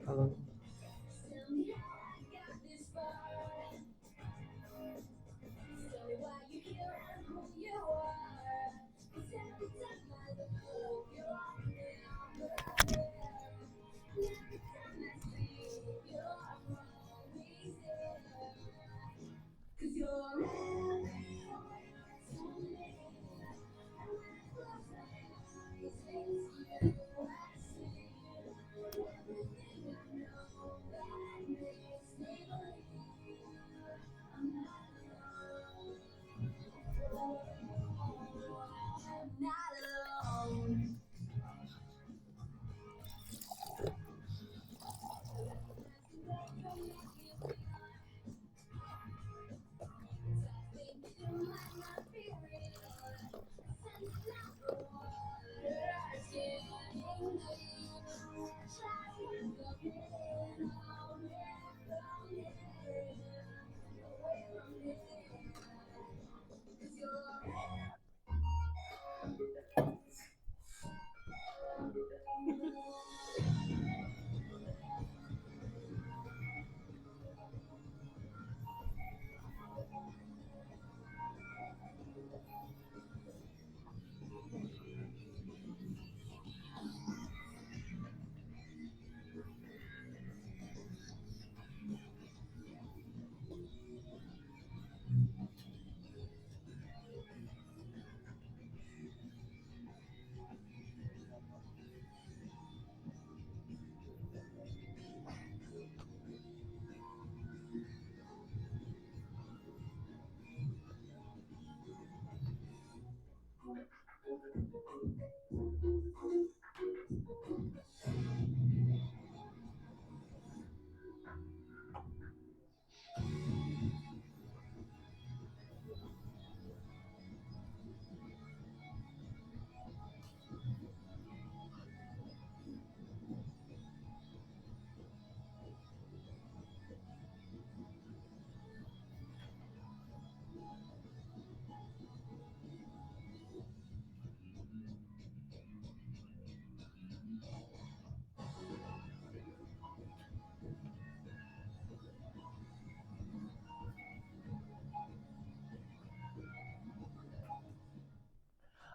Hello.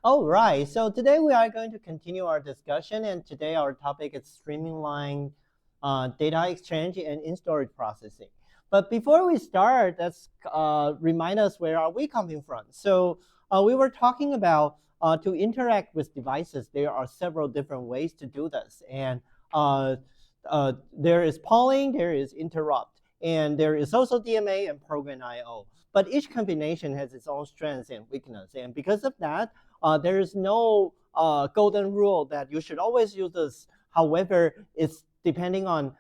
All right, so today we are going to continue our discussion, and today our topic is streamline data exchange and in-storage processing. But before we start, let's remind us where are we coming from. So we were talking about to interact with devices, there are several different ways to do this. And there is polling, there is interrupt, and there is also DMA and program IO. But each combination has its own strengths and weakness. And because of that, there is no golden rule that you should always use this. However, it's depending on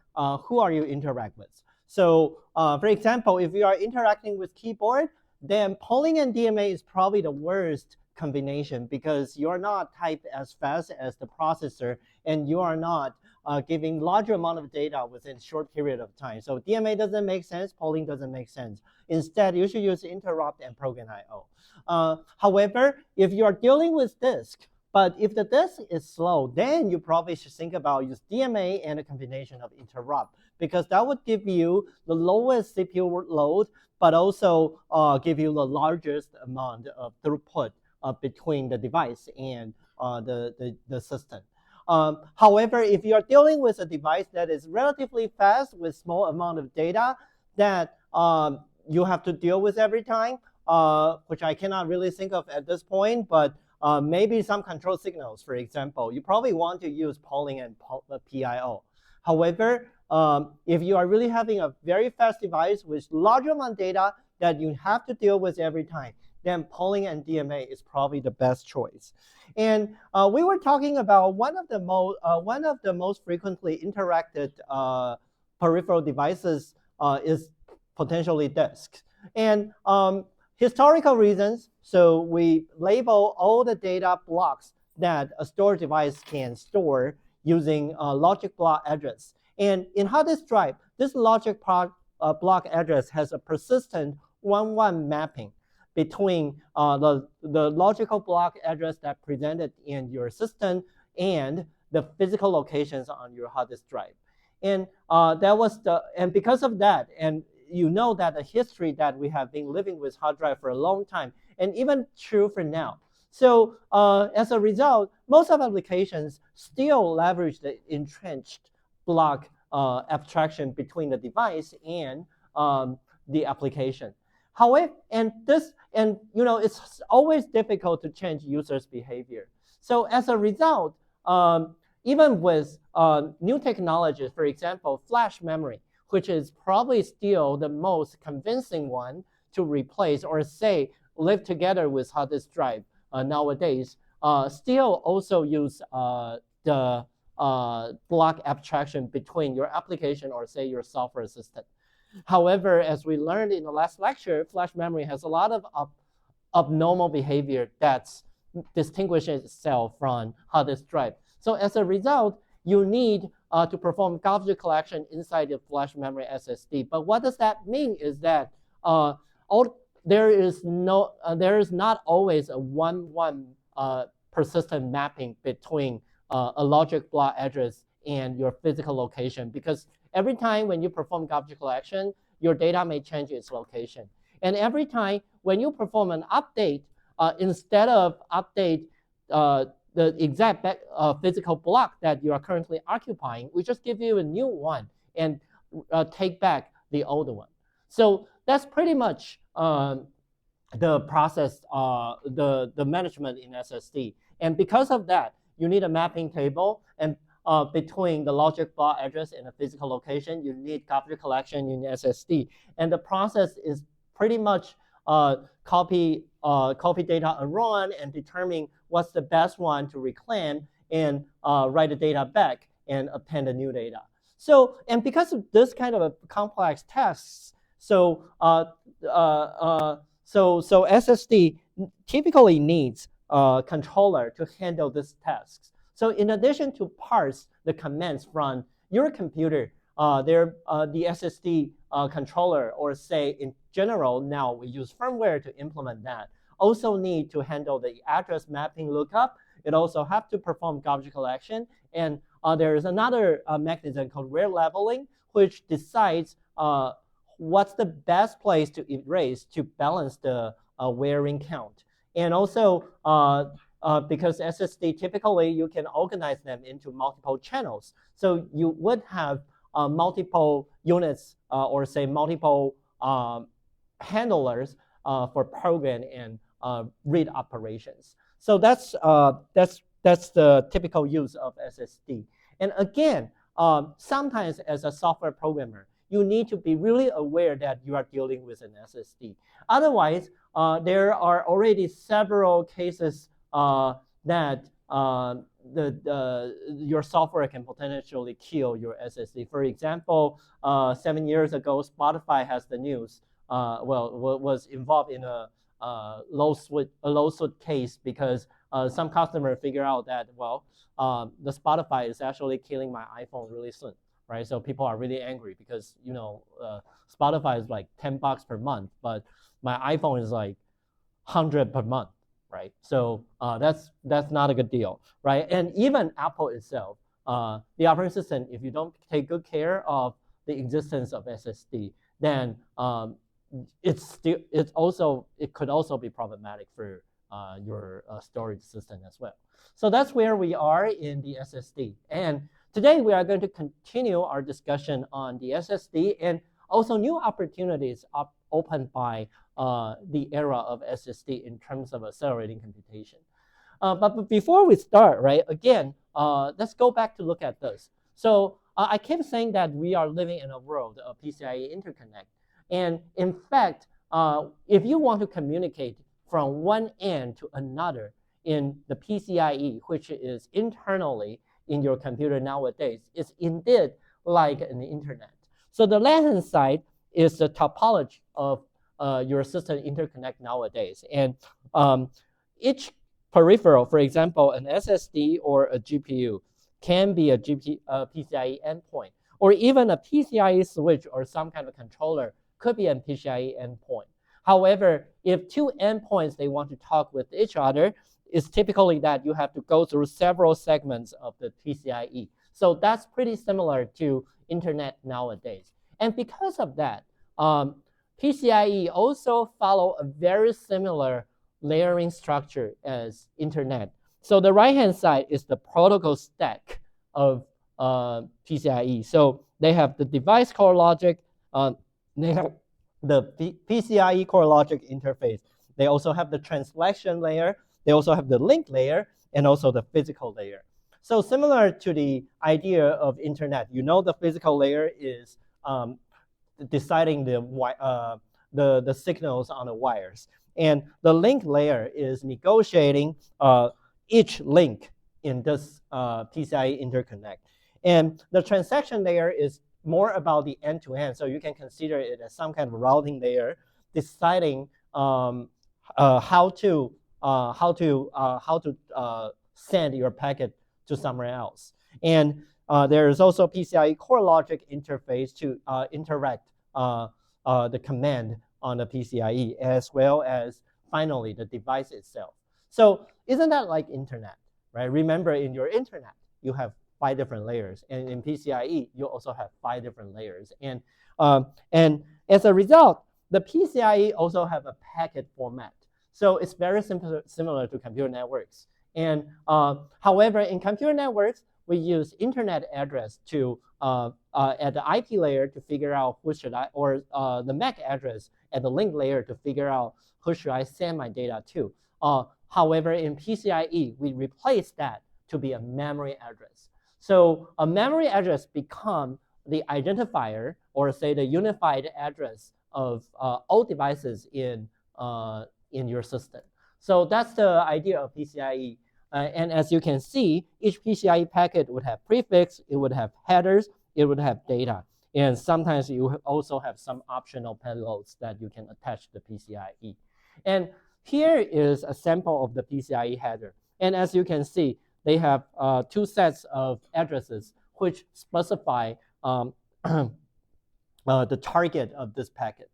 who are you interact with. So for example, if you are interacting with keyboard, then polling and DMA is probably the worst combination because you're not typed as fast as the processor and you are not giving larger amount of data within short period of time. So DMA doesn't make sense, polling doesn't make sense. Instead, you should use interrupt and program IO. However, if you are dealing with disk, but if the disk is slow, then you probably should think about use DMA and a combination of interrupt because that would give you the lowest CPU load, but also give you the largest amount of throughput between the device and the system. However, if you are dealing with a device that is relatively fast with small amount of data that you have to deal with every time, which I cannot really think of at this point, but maybe some control signals, for example, you probably want to use polling and PIO. However, if you are really having a very fast device with large amount of data that you have to deal with every time, then polling and DMA is probably the best choice. And we were talking about one of the most frequently interacted peripheral devices is potentially disk. And historical reasons, so we label all the data blocks that a storage device can store using logic block address. And in hard disk drive, this logic block address has a persistent 1-1 mapping between the logical block address that presented in your system and the physical locations on your hard disk drive. And and because of that, and you know that the history that we have been living with hard drive for a long time, and even true for now. So as a result, most of applications still leverage the entrenched block abstraction between the device and the application. However, it's always difficult to change users' behavior. So as a result, even with new technologies, for example, flash memory, which is probably still the most convincing one to replace or say live together with hard disk drive nowadays, still also use the block abstraction between your application or say your software system. However, as we learned in the last lecture, flash memory has a lot of abnormal behavior that distinguishes itself from hard disk drive. So as a result, you need to perform garbage collection inside the flash memory SSD. But what does that mean is that there is not always a 1-1 persistent mapping between a logic block address and your physical location, because every time when you perform garbage collection, your data may change its location. And every time when you perform an update, instead of update the exact physical block that you are currently occupying, we just give you a new one and take back the old one. So that's pretty much the process, the management in SSD. And because of that, you need a mapping table, and between the logic block address and the physical location, you need garbage collection in SSD. And the process is pretty much copy data and run and determine what's the best one to reclaim and write the data back and obtain the new data. So, and because of this kind of a complex tasks, so SSD typically needs a controller to handle these tasks. So in addition to parse the commands from your computer, the SSD controller, or say in general, now we use firmware to implement that, also need to handle the address mapping lookup. It also have to perform garbage collection. And there is another mechanism called wear leveling, which decides what's the best place to erase to balance the wearing count. And also, because SSD, typically you can organize them into multiple channels. So you would have multiple units or say multiple handlers for program and read operations. So that's the typical use of SSD. And again, sometimes as a software programmer, you need to be really aware that you are dealing with an SSD. Otherwise, there are already several cases that your software can potentially kill your SSD. For example, 7 years ago, Spotify has the news. Was involved in a lawsuit case because some customer figure out that the Spotify is actually killing my iPhone really soon, right? So people are really angry because Spotify is like $10 per month, but my iPhone is like $100 per month, right? So that's not a good deal, right? And even Apple itself, the operating system, if you don't take good care of the existence of SSD, then it could also be problematic for your storage system as well. So that's where we are in the SSD. And today we are going to continue our discussion on the SSD and also new opportunities opened by the era of SSD in terms of accelerating computation. But before we start, right, again, let's go back to look at this. So I keep saying that we are living in a world of PCIe interconnect. And in fact, if you want to communicate from one end to another in the PCIe, which is internally in your computer nowadays, is indeed like an internet. So the left-hand side is the topology of your system interconnect nowadays. And each peripheral, for example, an SSD or a GPU, can be a PCIe endpoint. or even a PCIe switch or some kind of controller could be a PCIe endpoint. However, if two endpoints they want to talk with each other, it's typically that you have to go through several segments of the PCIe. So that's pretty similar to internet nowadays. And because of that, PCIe also follow a very similar layering structure as internet. So the right-hand side is the protocol stack of PCIe. So they have the device core logic, they have the PCIe core logic interface. They also have the translation layer, they also have the link layer, and also the physical layer. So similar to the idea of internet, you know the physical layer is deciding the signals on the wires. And the link layer is negotiating each link in this PCIe interconnect. And the transaction layer is more about the end-to-end, so you can consider it as some kind of routing layer, deciding how to send your packet to somewhere else. And there is also PCIe core logic interface to interact the command on the PCIe, as well as finally the device itself. So isn't that like internet, right? Remember, in your internet, you have 5 different layers, and in PCIe, you also have 5 different layers. And as a result, the PCIe also have a packet format. So it's very similar to computer networks. And however, in computer networks, we use internet address to at the IP layer to figure out who should I, or the MAC address at the link layer to figure out who should I send my data to. However, in PCIe, we replace that to be a memory address. So a memory address become the identifier, or say the unified address of all devices in your system. So that's the idea of PCIe. And as you can see, each PCIe packet would have prefix, it would have headers, it would have data. And sometimes you also have some optional payloads that you can attach to the PCIe. And here is a sample of the PCIe header. And as you can see, they have 2 sets of addresses which specify the target of this packet.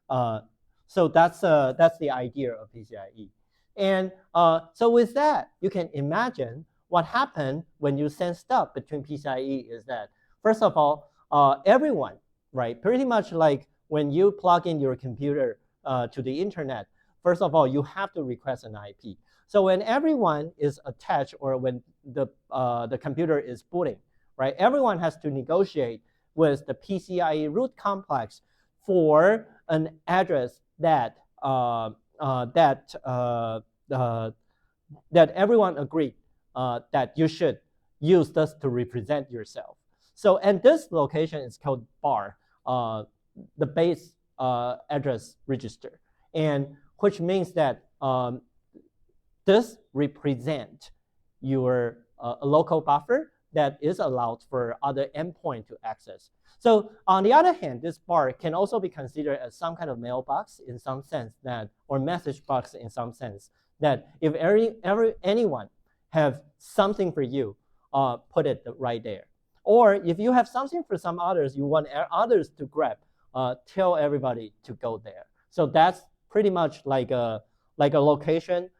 So that's the idea of PCIe. And so with that, you can imagine what happened when you send stuff between PCIe is that, first of all, everyone, right, pretty much like when you plug in your computer to the internet, first of all, you have to request an IP. So when everyone is attached, or when the computer is booting, right, everyone has to negotiate with the PCIe root complex for an address that that everyone agreed that you should use this to represent yourself. So, and this location is called bar, the base address register, and which means that this represents your local buffer that is allowed for other endpoint to access. So on the other hand, this bar can also be considered as some kind of mailbox in some sense, that, or message box in some sense, that if anyone have something for you, put it right there. Or if you have something for some others, you want others to grab, tell everybody to go there. So that's pretty much like a location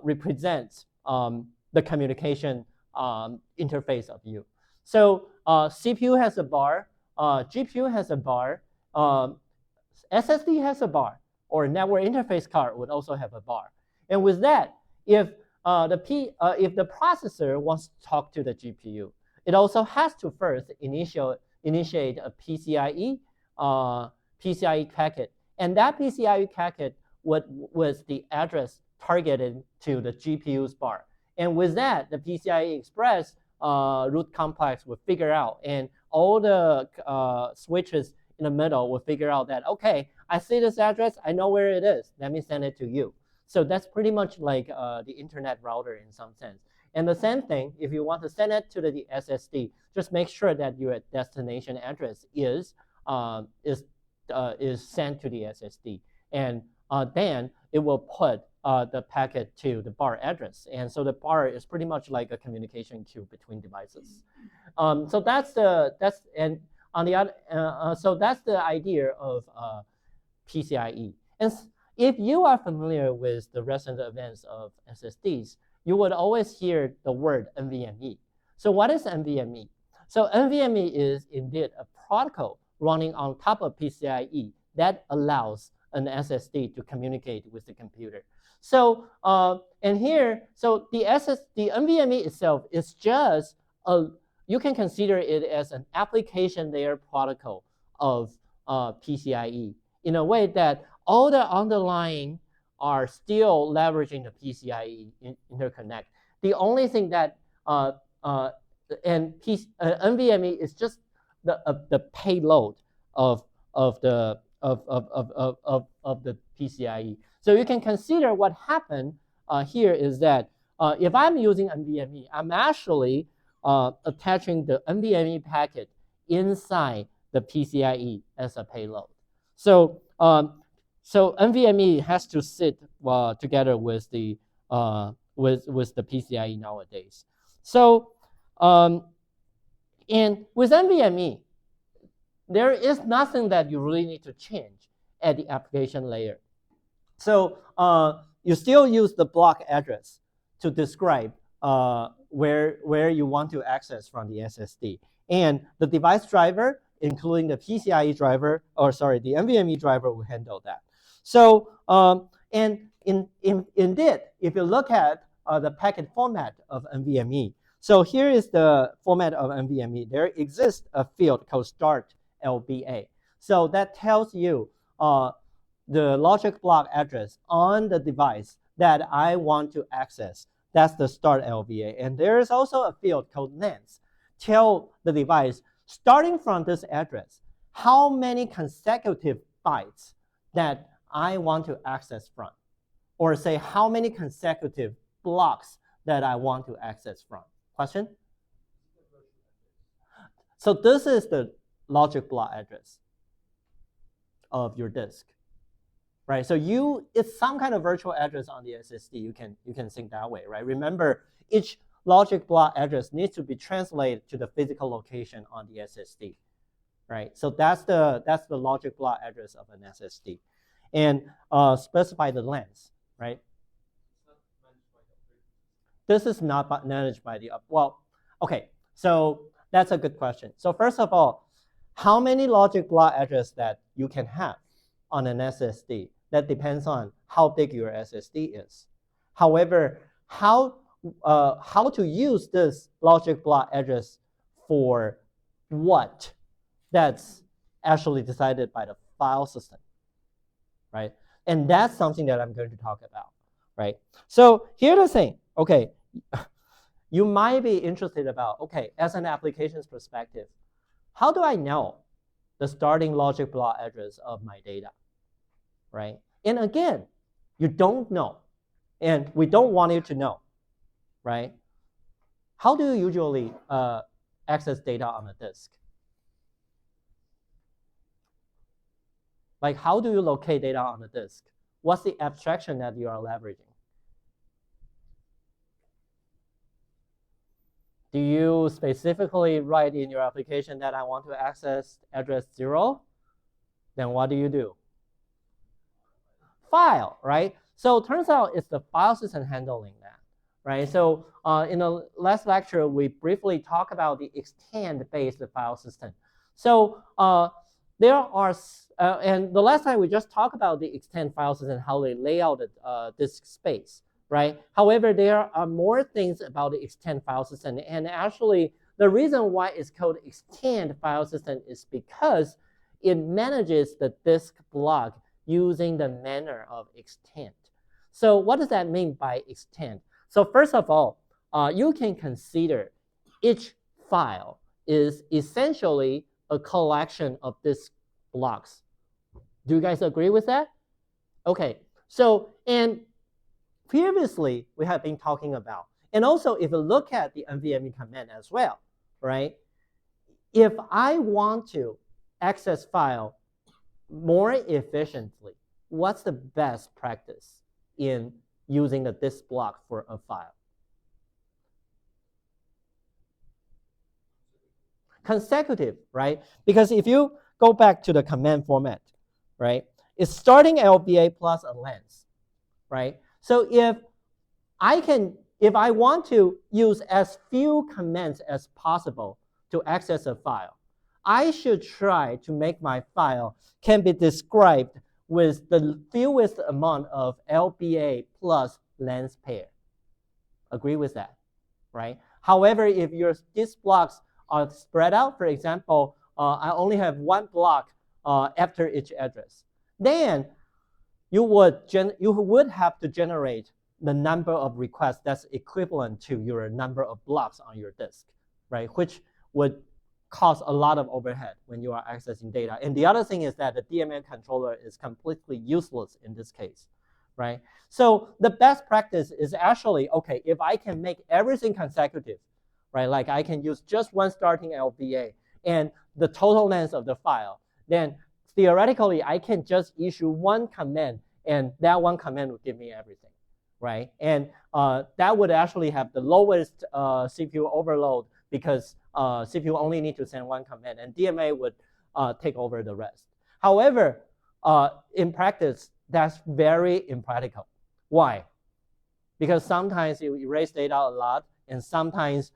represents the communication interface of you. So CPU has a bar, GPU has a bar, SSD has a bar, or network interface card would also have a bar. And with that, if the processor wants to talk to the GPU, it also has to first initiate a PCIe packet, and that PCIe packet was the address targeted to the GPU's bar. And with that, the PCIe Express root complex will figure out, and all the switches in the middle will figure out that, okay, I see this address, I know where it is, let me send it to you. So that's pretty much like the internet router in some sense. And the same thing, if you want to send it to the SSD, just make sure that your destination address is sent to the SSD. And then it will put the packet to the bar address. And so the bar is pretty much like a communication queue between devices. So and on the other, so that's the idea of PCIe. And if you are familiar with the recent events of SSDs, you would always hear the word NVMe. So what is NVMe? So NVMe is indeed a protocol running on top of PCIe that allows an SSD to communicate with the computer. So and here, so the NVMe itself is just you can consider it as an application layer protocol of PCIe in a way that all the underlying are still leveraging the PCIe interconnect. The only thing that NVMe is just the payload of the PCIe. So you can consider what happened here is that if I'm using NVMe, I'm actually attaching the NVMe packet inside the PCIe as a payload. So so NVMe has to sit together with the PCIe nowadays. So and with NVMe, there is nothing that you really need to change at the application layer. So you still use the block address to describe where you want to access from the SSD. And the device driver, including the PCIe driver, or sorry, the NVMe driver will handle that. So and indeed, if you look at the packet format of NVMe, so here is the format of NVMe. There exists a field called start LBA. So that tells you the logic block address on the device that I want to access. That's the start LBA. And there is also a field called length. Tell the device, starting from this address, how many consecutive bytes that I want to access from. Or say how many consecutive blocks that I want to access from. Question? So this is the logic block address of your disk, right? So it's some kind of virtual address on the SSD. You can think that way, right? Remember, each logic block address needs to be translated to the physical location on the SSD, right? So that's the logic block address of an SSD, and specify the length, right? This is not managed by the well, okay. So that's a good question. So first of all, how many logic block address that you can have on an SSD? That depends on how big your SSD is. However, how to use this logic block address for what? That's actually decided by the file system, right? And that's something that I'm going to talk about, right? So here's the thing, okay. You might be interested about, okay, as an applications perspective, how do I know the starting logic block address of my data, right? And again, you don't know, and we don't want you to know, right? How do you usually access data on a disk? Like, how do you locate data on a disk? What's the abstraction that you are leveraging? Do you specifically write in your application that I want to access address 0? Then what do? File, right? So it turns out it's the file system handling that, right? So in the last lecture, we briefly talked about the extend-based file system. So there are, and the last time we just talked about the extend file system, how they lay out the disk space, right? However, there are more things about the extend file system. And actually, the reason why it's called extend file system is because it manages the disk block using the manner of extend. So what does that mean by extend? So first of all, you can consider each file is essentially a collection of disk blocks. Do you guys agree with that? Okay, so, and previously we have been talking about, and also if you look at the NVMe command as well, right? If I want to access file more efficiently, what's the best practice in using the disk block for a file? Consecutive, right? Because if you go back to the command format, right, it's starting LBA plus a length, right? So if I want to use as few commands as possible to access a file, I should try to make my file can be described with the fewest amount of LBA plus length pair. Agree with that, right? However, if these blocks are spread out, for example, I only have one block after each address, then you would have to generate the number of requests that's equivalent to your number of blocks on your disk, right? Which would cause a lot of overhead when you are accessing data. And the other thing is that the DMA controller is completely useless in this case, right? So the best practice is actually, okay, if I can make everything consecutive, right? Like I can use just one starting LBA and the total length of the file, then theoretically, I can just issue one command, and that one command will give me everything, right? And that would actually have the lowest CPU overload because CPU only need to send one command, and DMA would take over the rest. However, in practice, that's very impractical. Why? Because sometimes you erase data a lot, and sometimes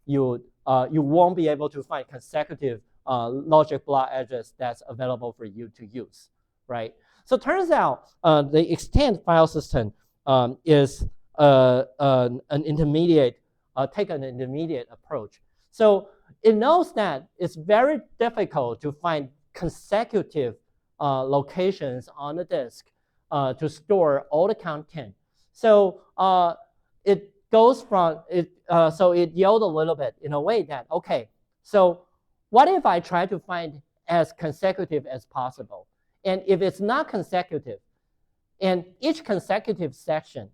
you won't be able to find consecutive logic block address that's available for you to use, right? So it turns out the extend file system is an intermediate, take an intermediate approach. So it knows that it's very difficult to find consecutive locations on the disk to store all the content. So it goes from it. So it yields a little bit in a way that, okay, so what if I try to find as consecutive as possible? And if it's not consecutive, and each consecutive section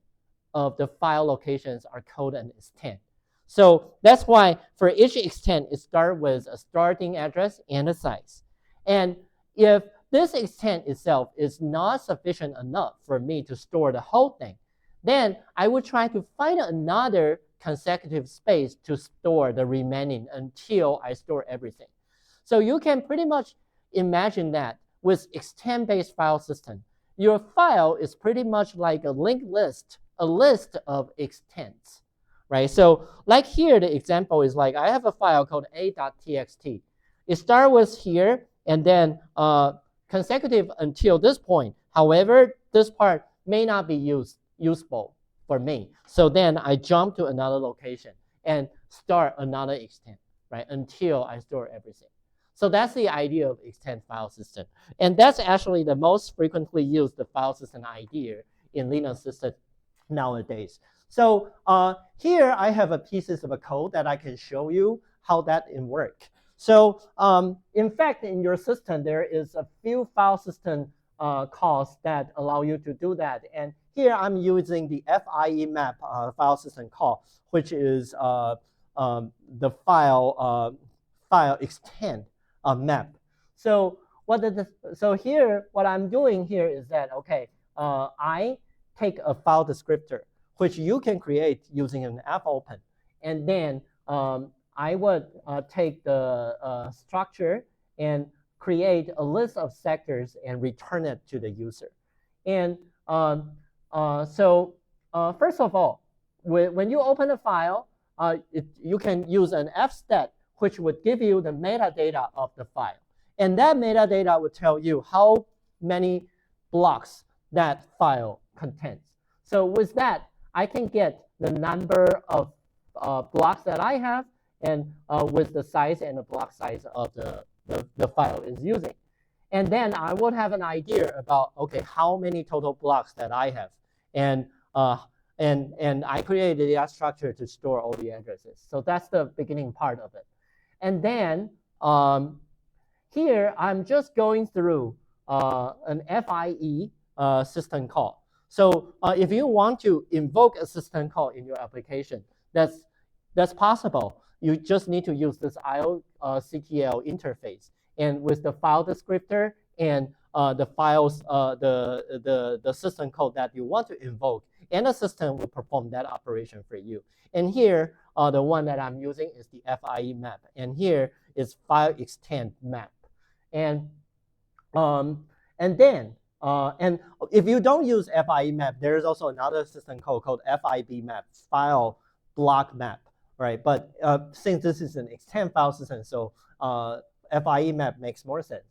of the file locations are called an extend. So that's why for each extend, it starts with a starting address and a size. And if this extend itself is not sufficient enough for me to store the whole thing, then I would try to find another consecutive space to store the remaining until I store everything. So you can pretty much imagine that with extend-based file system, your file is pretty much like a linked list, a list of extends, right? So like here, the example is like, I have a file called a.txt. It starts with here, and then consecutive until this point. However, this part may not be useful for me. So then I jump to another location and start another extend, right, until I store everything. So that's the idea of extend file system. And that's actually the most frequently used file system idea in Linux system nowadays. So here I have a pieces of a code that I can show you how that works. So in fact, in your system, there is a few file system calls that allow you to do that. And here I'm using the FIE map file system call, which is the file extend map. So here, what I'm doing here is that, okay, I take a file descriptor, which you can create using an fopen, and then I would take the structure and create a list of sectors and return it to the user. And first of all, when you open a file, you can use an fstat, which would give you the metadata of the file. And that metadata would tell you how many blocks that file contains. So with that, I can get the number of blocks that I have, and with the size and the block size of the file is using. And then I would have an idea about, okay, how many total blocks that I have. And I created that structure to store all the addresses. So that's the beginning part of it. And then here, I'm just going through an FIE system call. So if you want to invoke a system call in your application, that's possible. You just need to use this IOCTL interface. And with the file descriptor and the files, the system code that you want to invoke, and the system will perform that operation for you. And here, the one that I'm using is the FIE map, and here is file extent map. And then if you don't use FIE map, there is also another system code called FIB map, file block map, right? But since this is an extend file system, so FIE map makes more sense.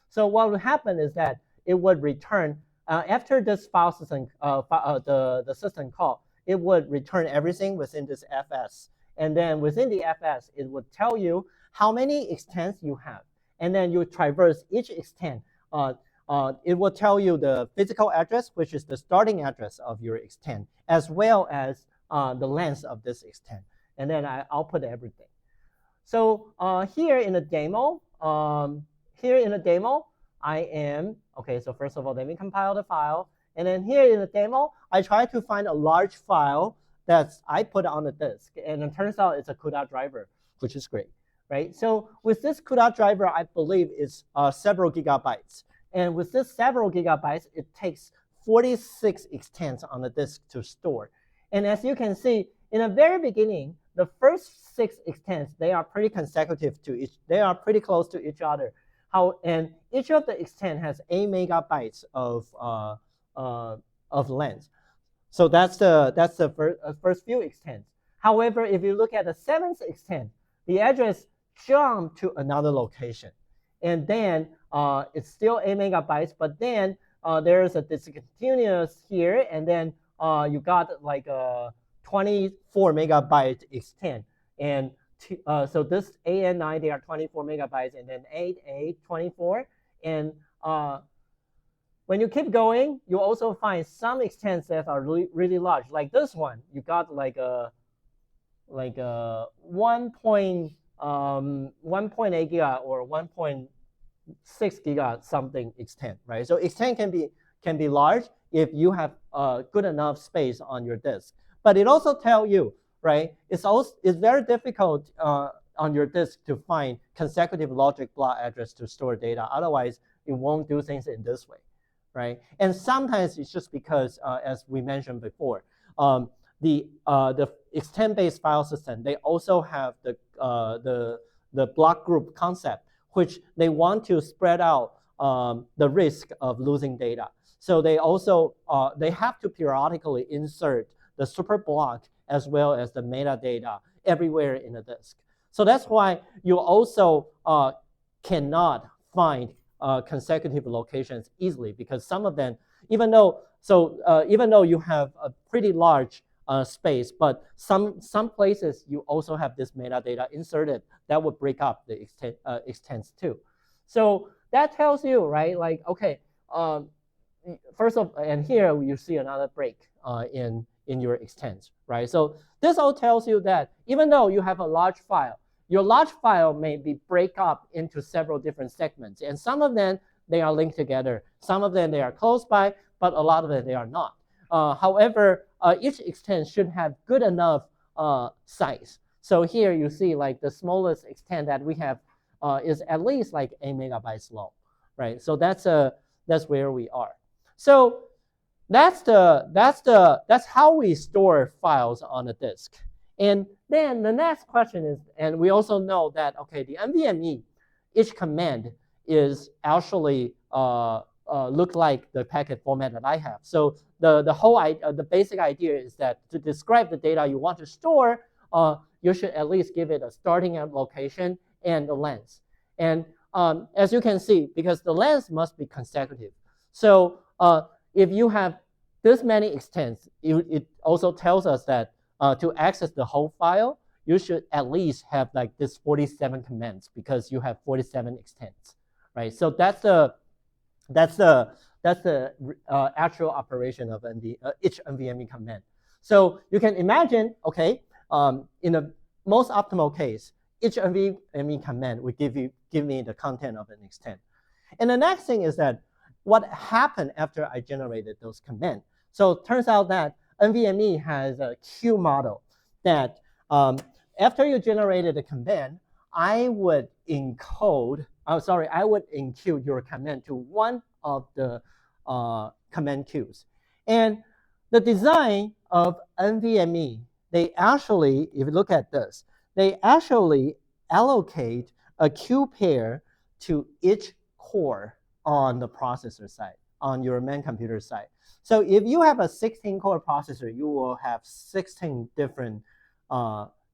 So what would happen is that it would return after this file system, the system call, it would return everything within this FS, and then within the FS, it would tell you how many extents you have, and then you traverse each extent. It will tell you the physical address, which is the starting address of your extent, as well as the length of this extent. And then I output everything. So here in the demo, I am, okay, so first of all, let me compile the file. And then here in the demo, I try to find a large file that I put on the disk. And it turns out it's a CUDA driver, which is great, right? So with this CUDA driver, I believe it's several gigabytes. And with this several gigabytes, it takes 46 extents on the disk to store. And as you can see, in the very beginning, the first 6 extents, they are pretty consecutive to each, they are pretty close to each other. And each of the extent has 8 megabytes of length. So that's the first few extents. However, if you look at the 7th extent, the address jumped to another location. And then it's still 8 megabytes, but then there's a discontinuous here, and then you got like a 24 megabyte extent. And so this 8 and 9, they are 24 megabytes, and then 8, 24. And when you keep going, you also find some extents that are really, really large. Like this one, you got like a 1.8 giga or 1.6 giga something extent, right? So extent can be large if you have good enough space on your disk. But it also tells you, right? It's very difficult on your disk to find consecutive logic block address to store data. Otherwise, it won't do things in this way, right? And sometimes it's just because, as we mentioned before, the extent-based file system, they also have the block group concept, which they want to spread out the risk of losing data. So they also they have to periodically insert the super block as well as the metadata everywhere in the disk. So that's why you also cannot find consecutive locations easily, because some of them, even though you have a pretty large space, but some places you also have this metadata inserted that would break up the extents too. So that tells you, right? Like, okay, first of, and here you see another break in your extents, right? So this all tells you that even though you have a large file, your large file may be break up into several different segments, and some of them they are linked together, some of them they are close by, but a lot of them they are not. However, each extent should have good enough size. So here you see like the smallest extent that we have is at least like 8 megabytes long, right? So that's where we are. So that's how we store files on a disk. And then the next question is, and we also know that, okay, the NVMe, each command is actually look like the packet format that I have. So the basic idea is that to describe the data you want to store, you should at least give it a starting location and the length. And as you can see, because the length must be consecutive. So if you have this many extents, it also tells us that to access the whole file, you should at least have like this 47 commands, because you have 47 extents, right? So that's the actual operation of each NVMe command. So you can imagine, okay, in the most optimal case, each NVMe command will give me the content of an extent. And the next thing is that what happened after I generated those commands. So it turns out that NVMe has a queue model that after you generated a command, I would enqueue your command to one of the command queues. And the design of NVMe, they actually, if you look at this, they actually allocate a queue pair to each core on the processor side, on your main computer side. So if you have a 16-core processor, you will have 16 different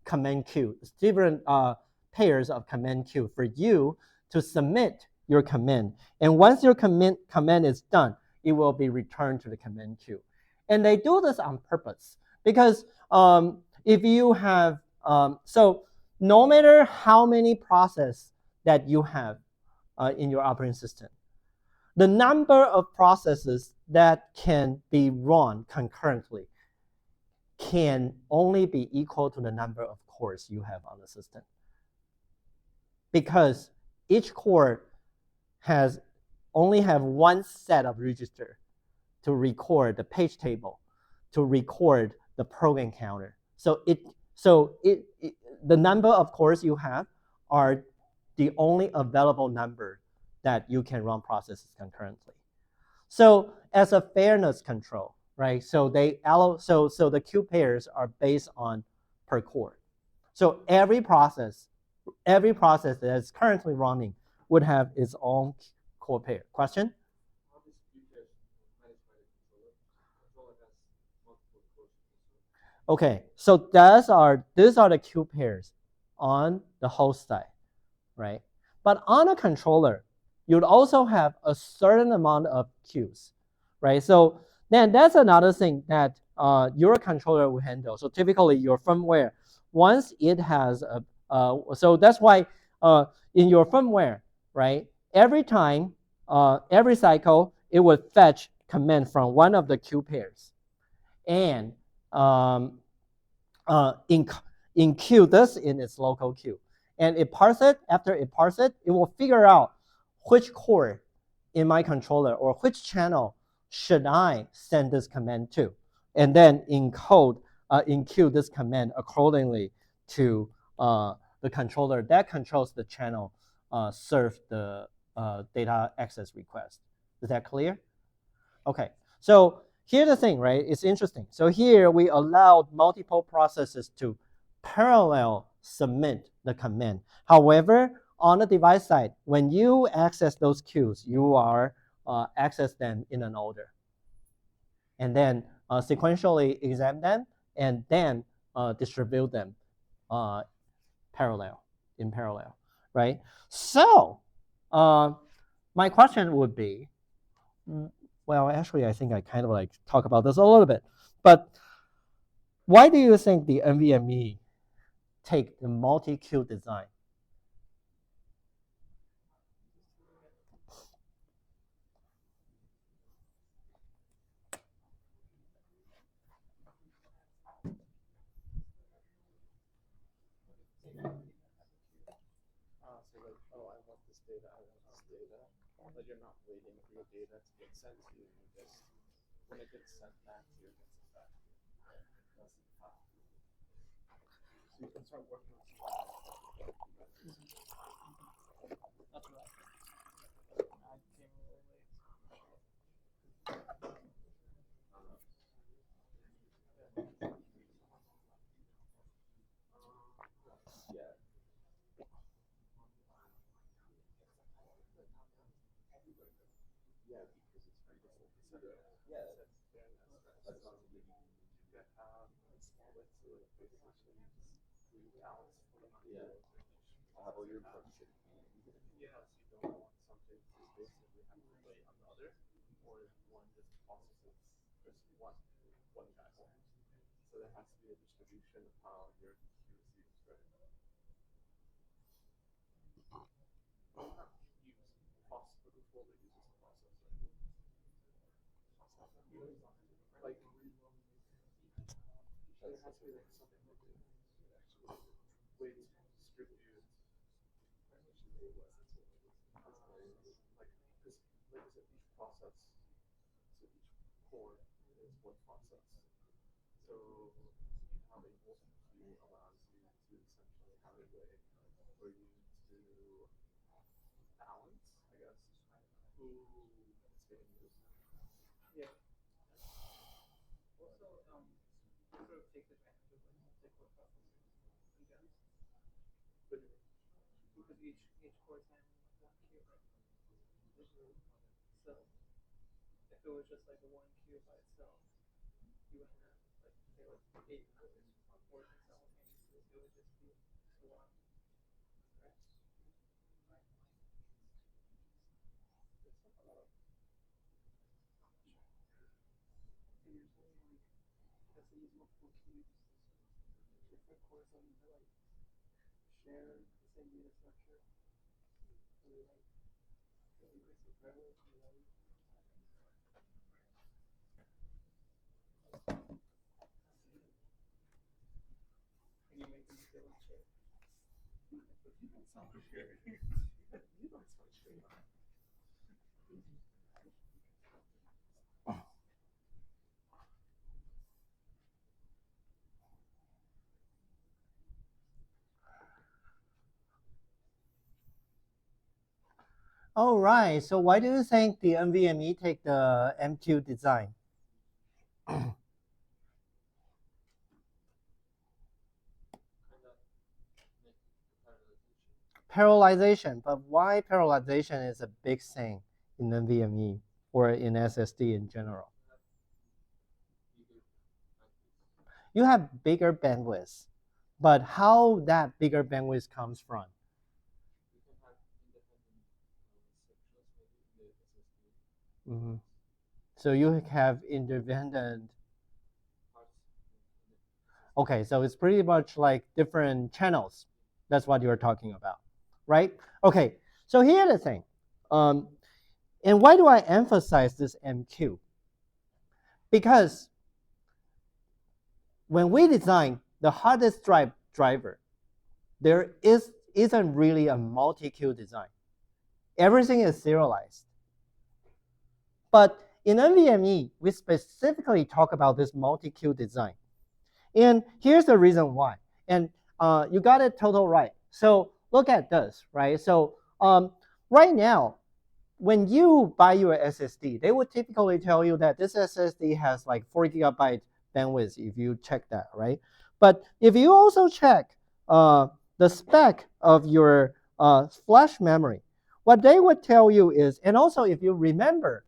command queues, different pairs of command queue for you to submit your command. And once your command is done, it will be returned to the command queue. And they do this on purpose because if you have, so no matter how many processes that you have in your operating system, the number of processes that can be run concurrently can only be equal to the number of cores you have on the system. Because each core has only have one set of register to record the page table, to record the program counter. So the number of cores you have are the only available number that you can run processes concurrently. So as a fairness control, right? So so the queue pairs are based on per core. So every process that's currently running would have its own core pair. Question? Okay, so these are the queue pairs on the host side, right? But on a controller, you'd also have a certain amount of queues, right? So then that's another thing that your controller will handle. So typically your firmware, once it has so that's why in your firmware, right? Every time, every cycle, it would fetch command from one of the queue pairs, and include this in its local queue. And it parse it. After it parse it, it will figure out which core in my controller or which channel should I send this command to, and then include this command accordingly to the controller that controls the channel serve the data access request. Is that clear? Okay, so here's the thing, right? It's interesting. So here we allowed multiple processes to parallel submit the command. However, on the device side, when you access those queues, you are access them in an order, and then sequentially examine them, and then distribute them in parallel, right? So my question would be, well, actually, I think I kind of like talk about this a little bit, but why do you think the NVMe take the multi-queue design? So like, oh, I want this data, but you're not waiting for your data to get sent to you. You just, when it gets sent back to you, it gets sent back to you. That's the file. So you can start working on something. That's right. I came a little late. Yeah. Yeah, because it's very difficult to set it. Yeah, that's not really get let's basically rebalance. Yeah. How about your approach? Yes, you don't want something to basically have to play on the other, or one just processes just one guy. So there has to be a distribution of how your queue receives, right? Not use process, but control that uses the process, right? Like, there has to be like something to do. Actually, way to distribute. Like, because like I said, each process, so each core is one process. So you have a multi-queue allows you to essentially have a way for you to balance, I guess, who is getting used. Yeah. Also, sort of takes advantage of like each core's handling like one queue, right? So if it was just like a one queue by itself, you wouldn't have like say like 8 cores working simultaneously. It would just be one, right? And you're saying like has to use multiple queues, different cores don't need to like share the same data structure. Or like really basic parallel to like and you make them feel like shit. You don't sound sure. You don't sound sure. All right. So why do you think the NVMe take the M2 design? Parallelization, but why parallelization is a big thing in NVMe or in SSD in general? You have bigger bandwidth, but how that bigger bandwidth comes from? Mm-hmm. So you have independent. Okay, so it's pretty much like different channels. That's what you're talking about, right? Okay, so here's the thing. And why do I emphasize this MQ? Because when we design the hard disk drive driver, there isn't really a multi-queue design. Everything is serialized. But in NVMe, we specifically talk about this multi-queue design. And here's the reason why. And you got it total right. So look at this, right? So right now, when you buy your SSD, they would typically tell you that this SSD has like 4 GB bandwidth if you check that, right? But if you also check the spec of your flash memory, what they would tell you is, and also if you remember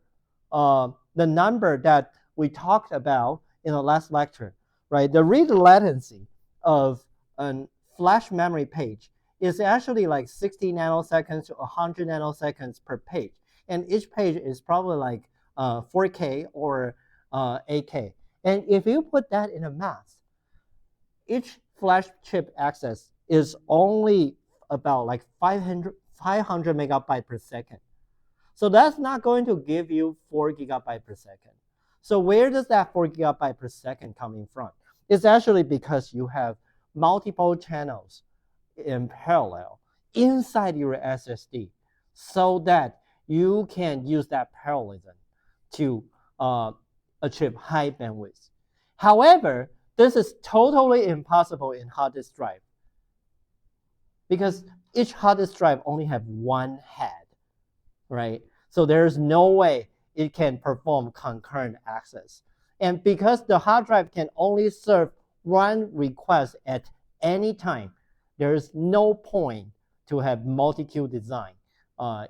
the number that we talked about in the last lecture, right? The read latency of a flash memory page is actually like 60 nanoseconds to 100 nanoseconds per page. And each page is probably like 4K or 8K. And if you put that in a math, each flash chip access is only about like 500 megabyte per second. So that's not going to give you 4 gigabyte per second. So where does that 4 gigabyte per second coming from? It's actually because you have multiple channels in parallel inside your SSD so that you can use that parallelism to achieve high bandwidth. However, this is totally impossible in hard disk drive because each hard disk drive only have one head, right? So there's no way it can perform concurrent access. And because the hard drive can only serve one request at any time, there's no point to have multi-queue design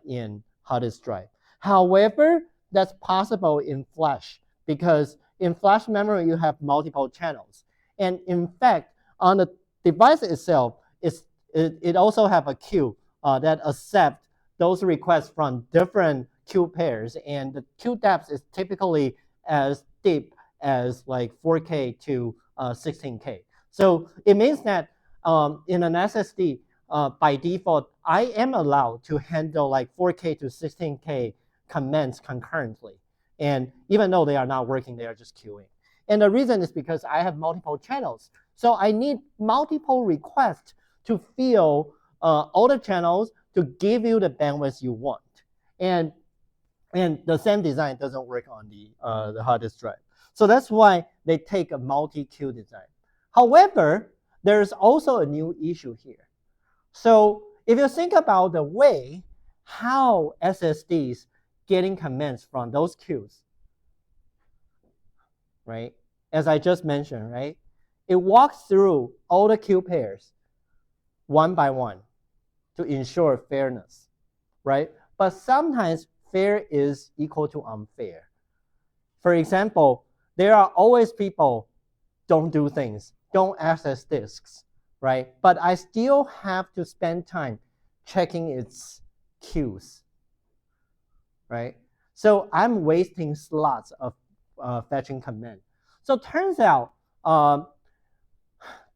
in hard disk drive. However, that's possible in flash because in flash memory, you have multiple channels. And in fact, on the device itself, it also have a queue that accepts those requests from different queue pairs, and the queue depth is typically as deep as like 4K to 16K. So it means that in an SSD, by default, I am allowed to handle like 4K to 16K commands concurrently. And even though they are not working, they are just queuing. And the reason is because I have multiple channels. So I need multiple requests to fill all the channels to give you the bandwidth you want. And the same design doesn't work on the hard disk drive. So that's why they take a multi-queue design. However, there's also a new issue here. So if you think about the way how SSDs getting commands from those queues, right? As I just mentioned, right? It walks through all the queue pairs one by one. to ensure fairness, right? But sometimes fair is equal to unfair. For example, there are always people don't do things, don't access disks, right? But I still have to spend time checking its queues, right? So I'm wasting slots of fetching command. So turns out,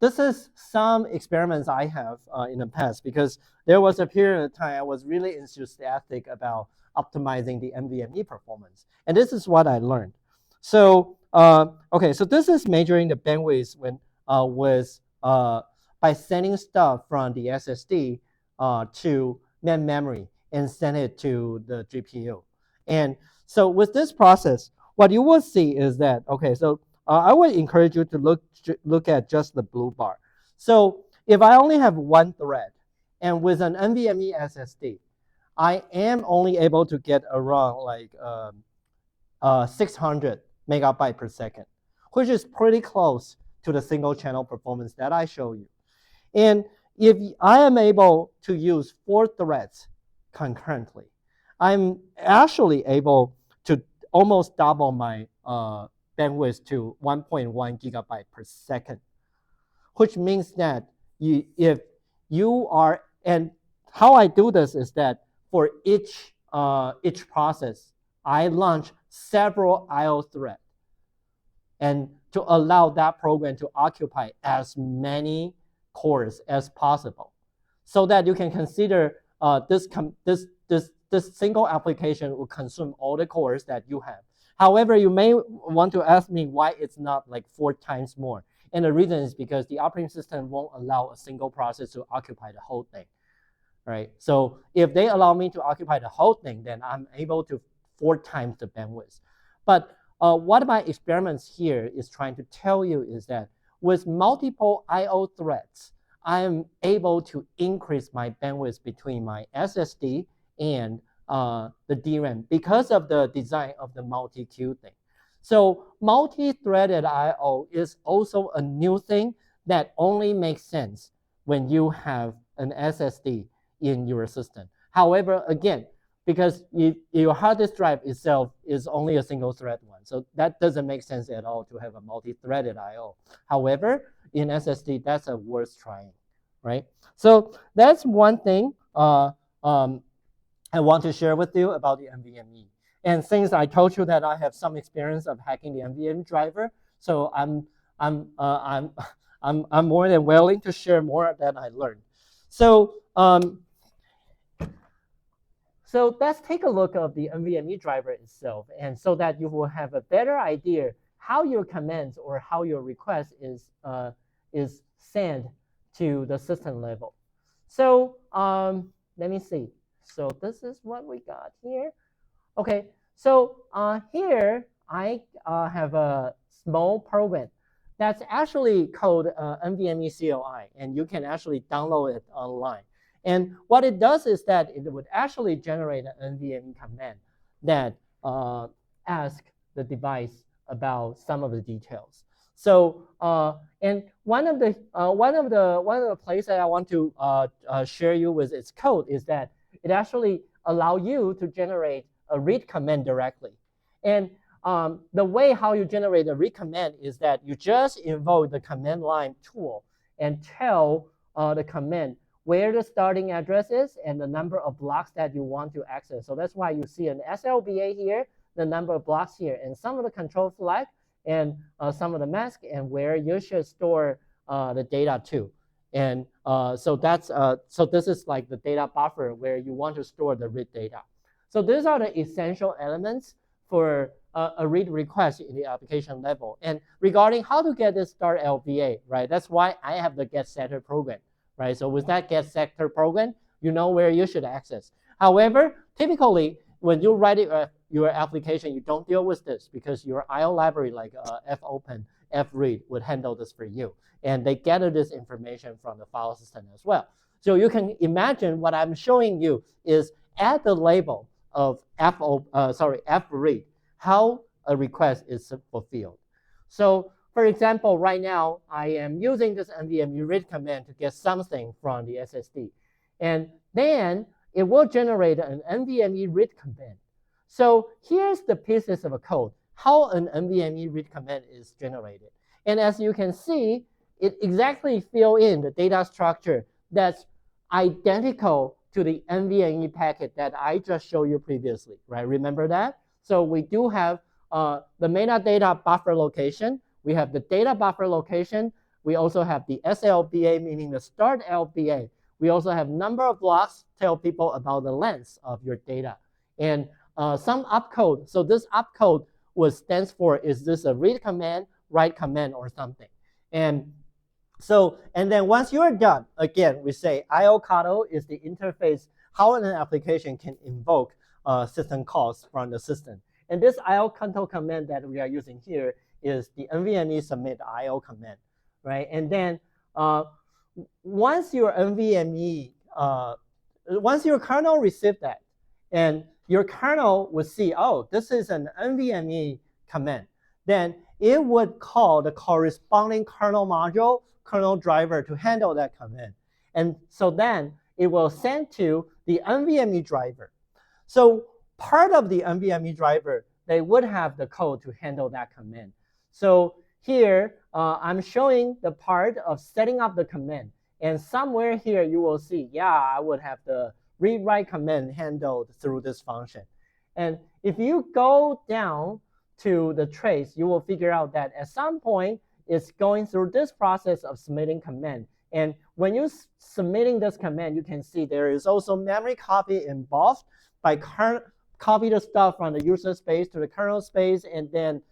this is some experiments I have in the past, because there was a period of time I was really enthusiastic about optimizing the NVMe performance. And this is what I learned. So, okay, so this is measuring the bandwidth when by sending stuff from the SSD to main memory and send it to the GPU. And so with this process, what you will see is that, okay, so I would encourage you to look at just the blue bar. So if I only have one thread, and with an NVMe SSD, I am only able to get around like 600 megabyte per second, which is pretty close to the single channel performance that I show you. And if I am able to use 4 threads concurrently, I'm actually able to almost double my bandwidth to 1.1 gigabyte per second, which means that if you are, and how I do this is that for each process, I launch several I/O threads, and to allow that program to occupy as many cores as possible, so that you can consider this single application will consume all the cores that you have. However, you may want to ask me why it's not like 4 times more. And the reason is because the operating system won't allow a single process to occupy the whole thing, right? So if they allow me to occupy the whole thing, then I'm able to 4 times the bandwidth. But what my experiments here is trying to tell you is that with multiple I/O threads, I'm able to increase my bandwidth between my SSD and the DRAM because of the design of the multi-queue thing. So multi-threaded I/O is also a new thing that only makes sense when you have an SSD in your system. However, again, because your hard disk drive itself is only a single thread one, so that doesn't make sense at all to have a multi-threaded I/O. However, in SSD, that's a worth trying, right? So that's one thing I want to share with you about the NVMe. And since I told you that I have some experience of hacking the NVMe driver, so I'm more than willing to share more that I learned. So so let's take a look at the NVMe driver itself, and so that you will have a better idea how your commands or how your request is sent to the system level. So let me see. So this is what we got here. Okay, so here I have a small program that's actually called NVMe CLI, and you can actually download it online. And what it does is that it would actually generate an NVMe command that asks the device about some of the details. So and one of the places that I want to share you with its code is that it actually allows you to generate a read command directly. And the way how you generate a read command is that you just invoke the command line tool and tell the command where the starting address is and the number of blocks that you want to access. So that's why you see an SLBA here, the number of blocks here, and some of the control flag, and some of the mask, and where you should store the data to. And so that's so this is like the data buffer where you want to store the read data. So these are the essential elements for a read request in the application level. And regarding how to get this start LBA, right? That's why I have the get setter program, right? So with that get setter program, you know where you should access. However, typically when you write your application, you don't deal with this because your I/O library like fopen, fread would handle this for you, and they gather this information from the file system as well. So you can imagine what I'm showing you is at the label of fread, how a request is fulfilled. So for example, right now I am using this NVMe read command to get something from the SSD, and then it will generate an NVMe read command. So here's the pieces of a code, how an NVMe read command is generated. And as you can see, it exactly fill in the data structure that's identical to the NVMe packet that I just showed you previously, right? Remember that? So we do have the metadata buffer location. We have the data buffer location. We also have the SLBA, meaning the start LBA. We also have number of blocks, tell people about the length of your data. And some opcode. So this opcode stands for, is this a read command, write command, or something? And then once you're done, again, we say IO_COTL is the interface, how an application can invoke system calls from the system. And this IO_COTL command that we are using here is the NVMe submit IO command, right? And then once your NVMe, once your kernel receives that, and your kernel would see, oh, this is an NVMe command, then it would call the corresponding kernel module, kernel driver to handle that command. And so then it will send to the NVMe driver. So part of the NVMe driver, they would have the code to handle that command. So here, I'm showing the part of setting up the command. And somewhere here, you will see, yeah, I would have the read-write command handled through this function. And if you go down to the trace, you will figure out that at some point, it's going through this process of submitting command. And when you're submitting this command, you can see there is also memory copy involved by copy the stuff from the user space to the kernel space, and then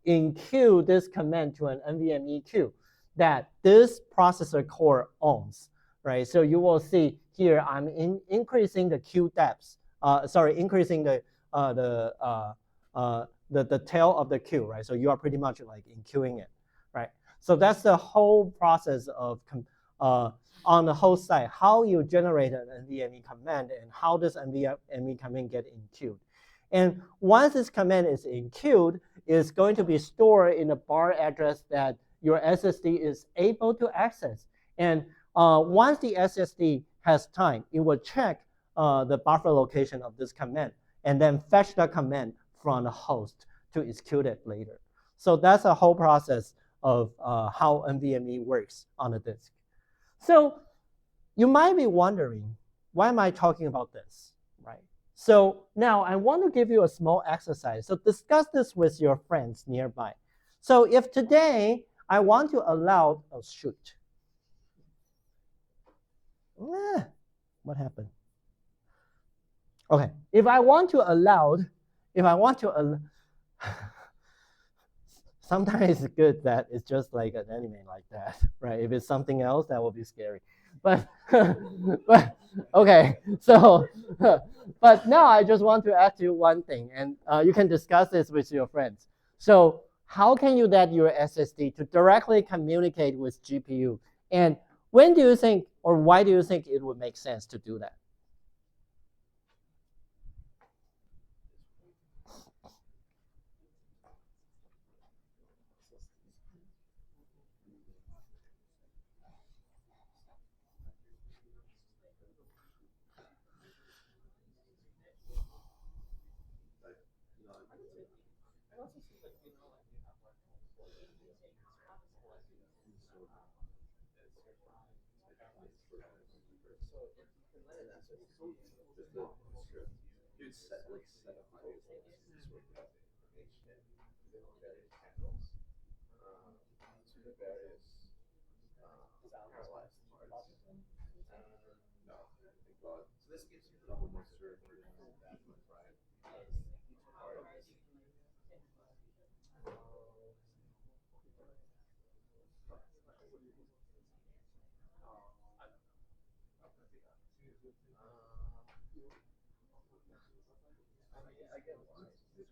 enqueue this command to an NVMe queue that this processor core owns, right? So you will see here I'm increasing the queue depths. Increasing the tail of the queue, right? So you are pretty much like enqueuing it, right? So that's the whole process of on the host side, how you generate an NVMe command and how does NVMe command get enqueued. And once this command is enqueued, it's going to be stored in a bar address that your SSD is able to access. And once the SSD has time, it will check the buffer location of this command and then fetch the command from the host to execute it later. So that's a whole process of how NVMe works on the disk. So you might be wondering, why am I talking about this, right? So now I want to give you a small exercise. So discuss this with your friends nearby. So if today I want to allow, oh shoot. What happened? Okay, if I want to allow, sometimes it's good that it's just like an anime like that, right? If it's something else, that will be scary. But, but okay, so, but now I just want to ask you one thing, and you can discuss this with your friends. So how can you let your SSD to directly communicate with GPU? And when do you think, or why do you think it would make sense to do that? You'd set up various channels to the various paralyzed parts. No, thank God. So this gives you the more certain version of that one, right? I get why. Like you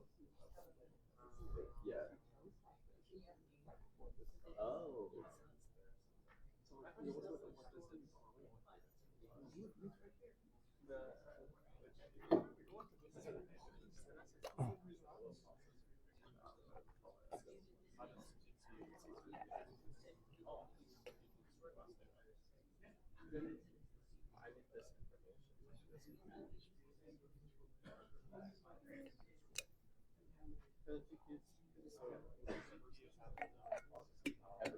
have to process it. Yeah. Oh. I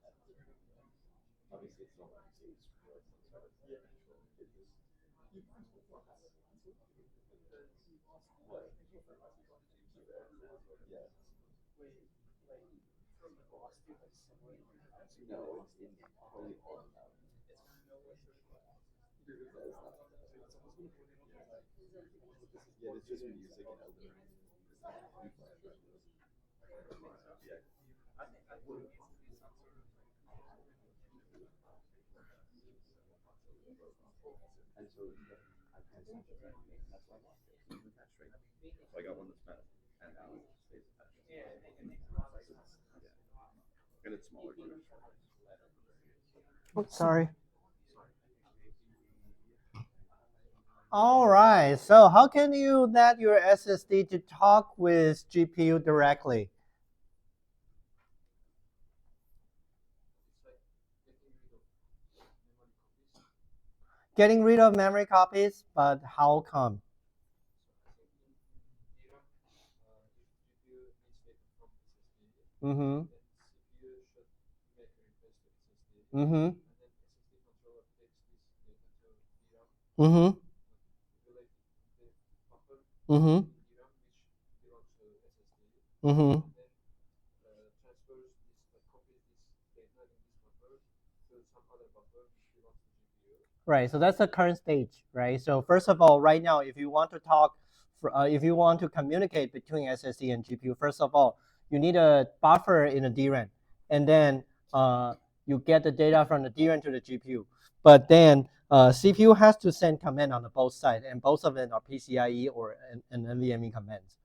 need this information. Obviously, it's not like it's real, some sort of actual business. What? Yeah. No, it's in probably all of them. Yeah, it's just music and opening. Yeah. And so I can't touch it. That's why I lost it. So it's attached right. So I got one that's metal, and now it stays attached. Yeah. And it's smaller too. Oops, sorry. All right, so how can you let your SSD to talk with GPU directly? Getting rid of memory copies, but how come? Mm-hmm. Mm-hmm. Mm-hmm. Mm-hmm. Mm-hmm. Right, so that's the current stage, right? So first of all, right now, if you want to talk, if you want to communicate between SSD and GPU, first of all, you need a buffer in a DRAM, and then you get the data from the DRAM to the GPU. But then CPU has to send command on the both sides, and both of them are PCIe or an NVMe commands,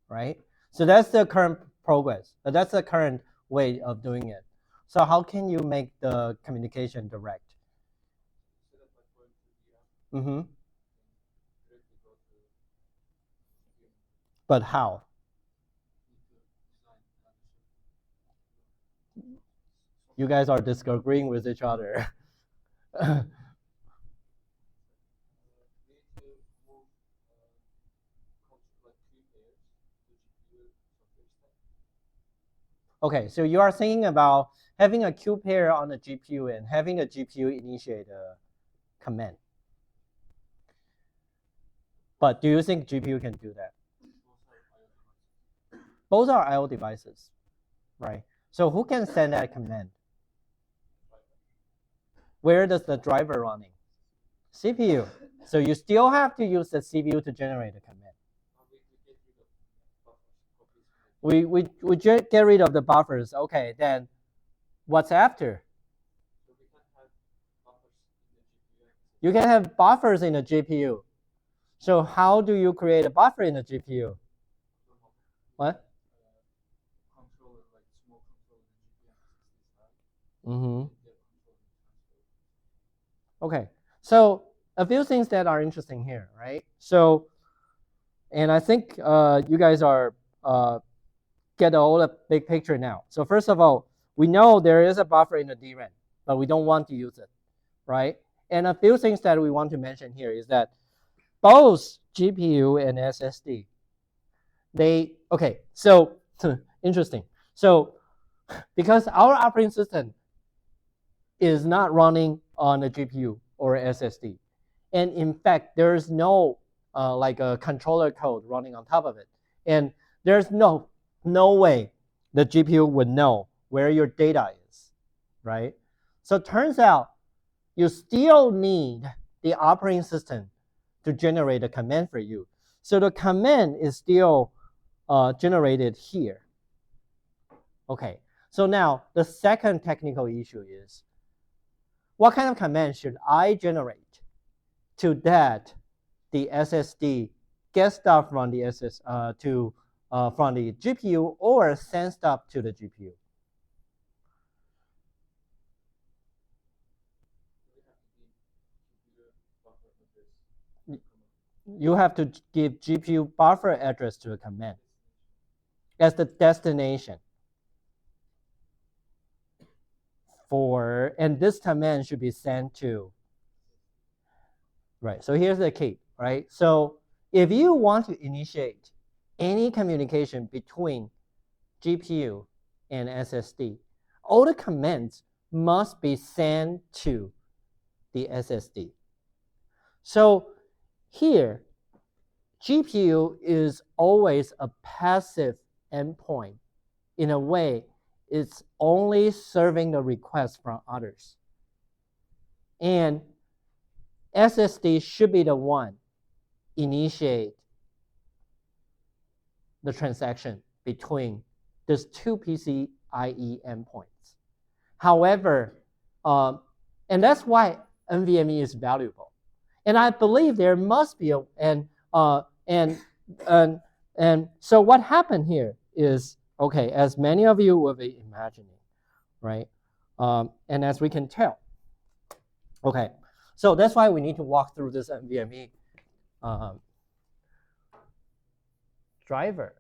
right? So that's the current progress. That's the current way of doing it. So how can you make the communication direct? Mm-hmm. But how? You guys are disagreeing with each other. Okay, so you are thinking about having a queue pair on the GPU and having a GPU initiate a command. But do you think GPU can do that? Both are I/O devices, right? So who can send that command? Where does the driver running? CPU. So you still have to use the CPU to generate the command. We get rid of the buffers. Okay, then what's after? You can have buffers in the GPU. So how do you create a buffer in the GPU? What? Mm-hmm. Okay, so a few things that are interesting here, right? So, and I think you guys are get all the big picture now. So first of all, we know there is a buffer in the DRAM, but we don't want to use it, right? And a few things that we want to mention here is that both GPU and SSD, okay, so interesting. So because our operating system is not running on a GPU or SSD, and in fact, there's no like a controller code running on top of it, and there's no way the GPU would know where your data is, right? So it turns out you still need the operating system to generate a command for you. So the command is still generated here. Okay, so now the second technical issue is, what kind of command should I generate to that the SSD get stuff from the from the GPU or send stuff to the GPU? you have to give GPU buffer address to a command as the destination for, and this command should be sent to, right? So here's the key, right? So if you want to initiate any communication between GPU and SSD, all the commands must be sent to the SSD. So here, GPU is always a passive endpoint. In a way, it's only serving the request from others. And SSD should be the one initiate the transaction between these two PCIe endpoints. However, and that's why NVMe is valuable. And I believe there must be and so what happened here is, okay, as many of you will be imagining, right? And as we can tell, okay, so that's why we need to walk through this NVMe driver.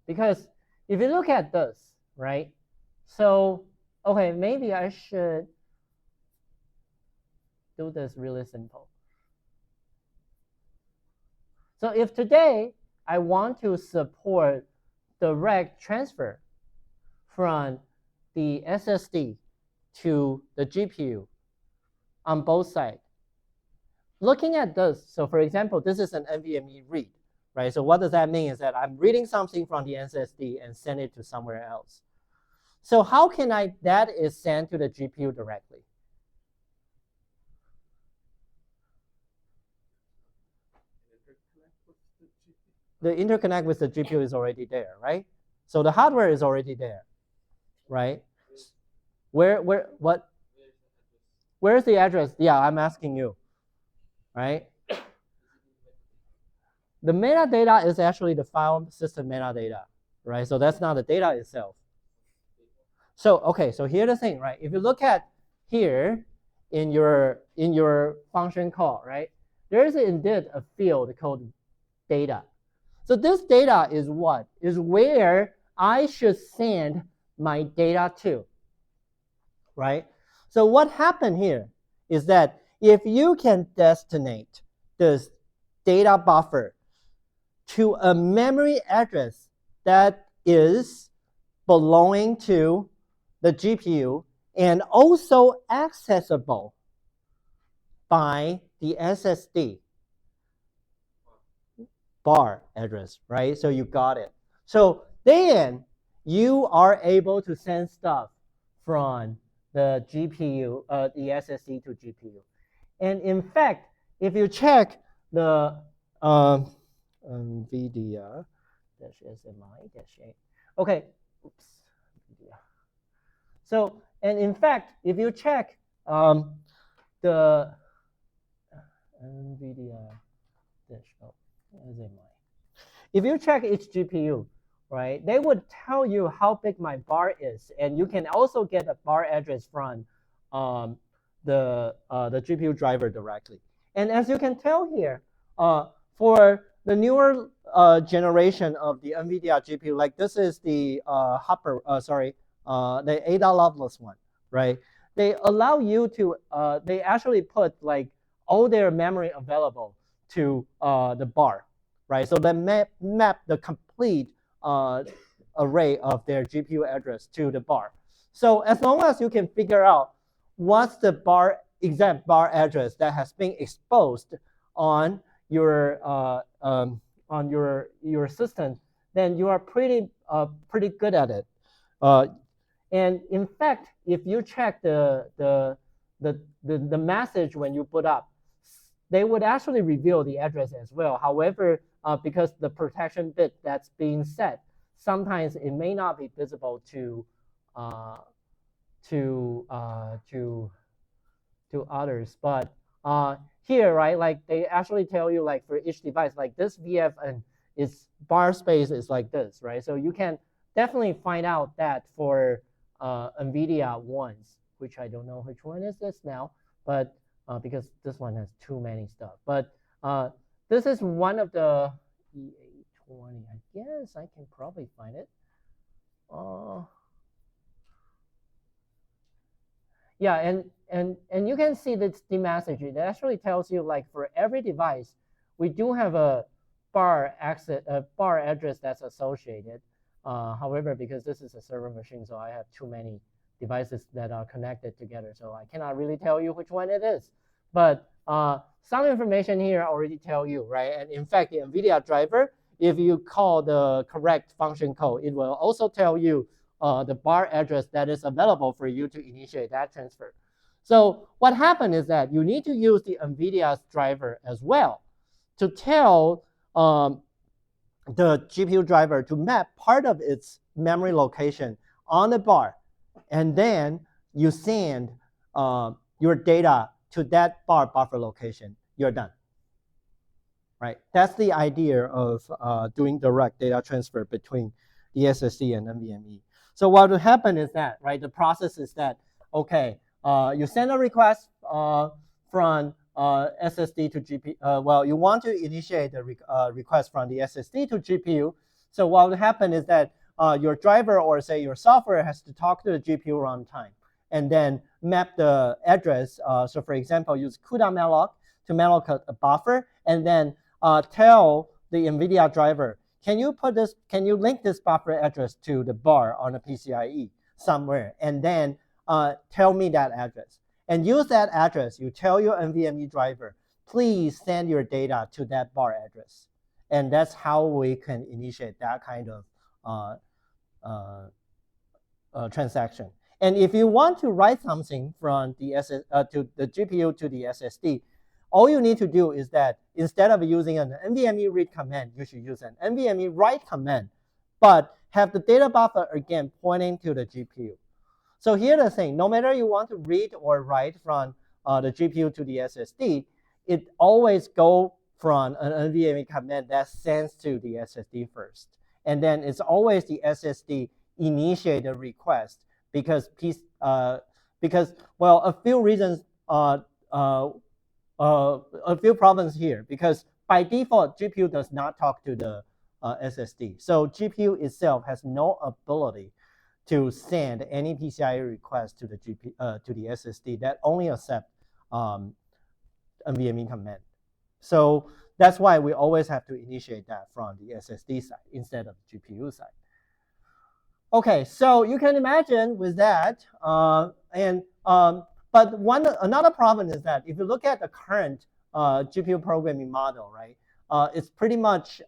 Because if you look at this, right? So, okay, maybe I should do this really simple. So if today I want to support direct transfer from the SSD to the GPU on both sides, looking at this, so for example, this is an NVMe read, right? So what does that mean is that I'm reading something from the SSD and send it to somewhere else. So how can that is sent to the GPU directly? The interconnect with the GPU is already there, right? So the hardware is already there, right? What? Where's the address? Yeah, I'm asking you, right? The metadata is actually the file system metadata, right? So that's not the data itself. So, okay, so here's the thing, right? If you look at here in your function call, right? There is indeed a field called data. So this data is what? Is where I should send my data to, right? So what happened here is that if you can destinate this data buffer to a memory address that is belonging to the GPU and also accessible by the SSD bar address, right? So you got it. So then you are able to send stuff from the GPU, the SSD to GPU. And in fact, if you check the NVIDIA-SMI-8, okay, oops, NVIDIA. So, and in fact, if you check the NVIDIA-SMI, if you check each GPU, right, they would tell you how big my bar is, and you can also get a bar address from the GPU driver directly. And as you can tell here, for the newer generation of the NVIDIA GPU, like this is the the Ada Lovelace one, right? They allow you to, they actually put like all their memory available to the bar, right? So they map the complete array of their GPU address to the bar. So as long as you can figure out what's the exact bar address that has been exposed on your system, then you are pretty good at it. And in fact, if you check the message when you put up, they would actually reveal the address as well. However, because the protection bit that's being set, sometimes it may not be visible to others. But here, right, like they actually tell you, like for each device, like this VFN is bar space is like this, right? So you can definitely find out that for NVIDIA ones, which I don't know which one is this now, but because this one has too many stuff. But this is one of the EA20. I guess I can probably find it. Yeah, and you can see this the message. It actually tells you like for every device, we do have a bar address that's associated. However, because this is a server machine, so I have too many devices that are connected together, so I cannot really tell you which one it is. But some information here already tell you, right? And in fact, the NVIDIA driver, if you call the correct function code, it will also tell you the bar address that is available for you to initiate that transfer. So what happened is that you need to use the NVIDIA's driver as well to tell the GPU driver to map part of its memory location on the bar, and then you send your data to that bar buffer location. You're done. Right? That's the idea of doing direct data transfer between the SSD and NVMe. So what will happen is that, right, the process is that, okay, you send a request from SSD to GPU. Well, you want to initiate the request from the SSD to GPU. So what will happen is that your driver or say your software has to talk to the GPU runtime and then map the address. So for example, use CUDA malloc to malloc a buffer and then tell the NVIDIA driver, can you link this buffer address to the bar on a PCIe somewhere, and then tell me that address. And use that address, you tell your NVMe driver, please send your data to that bar address. And that's how we can initiate that kind of transaction. And if you want to write something from the to the GPU to the SSD, all you need to do is that instead of using an NVMe read command, you should use an NVMe write command, but have the data buffer again pointing to the GPU. So here's the thing, no matter you want to read or write from the GPU to the SSD, it always goes from an NVMe command that sends to the SSD first. And then it's always the SSD initiate the request because well, a few reasons, a few problems here, because by default, GPU does not talk to the SSD. So GPU itself has no ability to send any PCIe request to the SSD that only accept NVMe command. So that's why we always have to initiate that from the SSD side instead of the GPU side. Okay, so you can imagine with that, but another problem is that if you look at the current GPU programming model, right, it's pretty much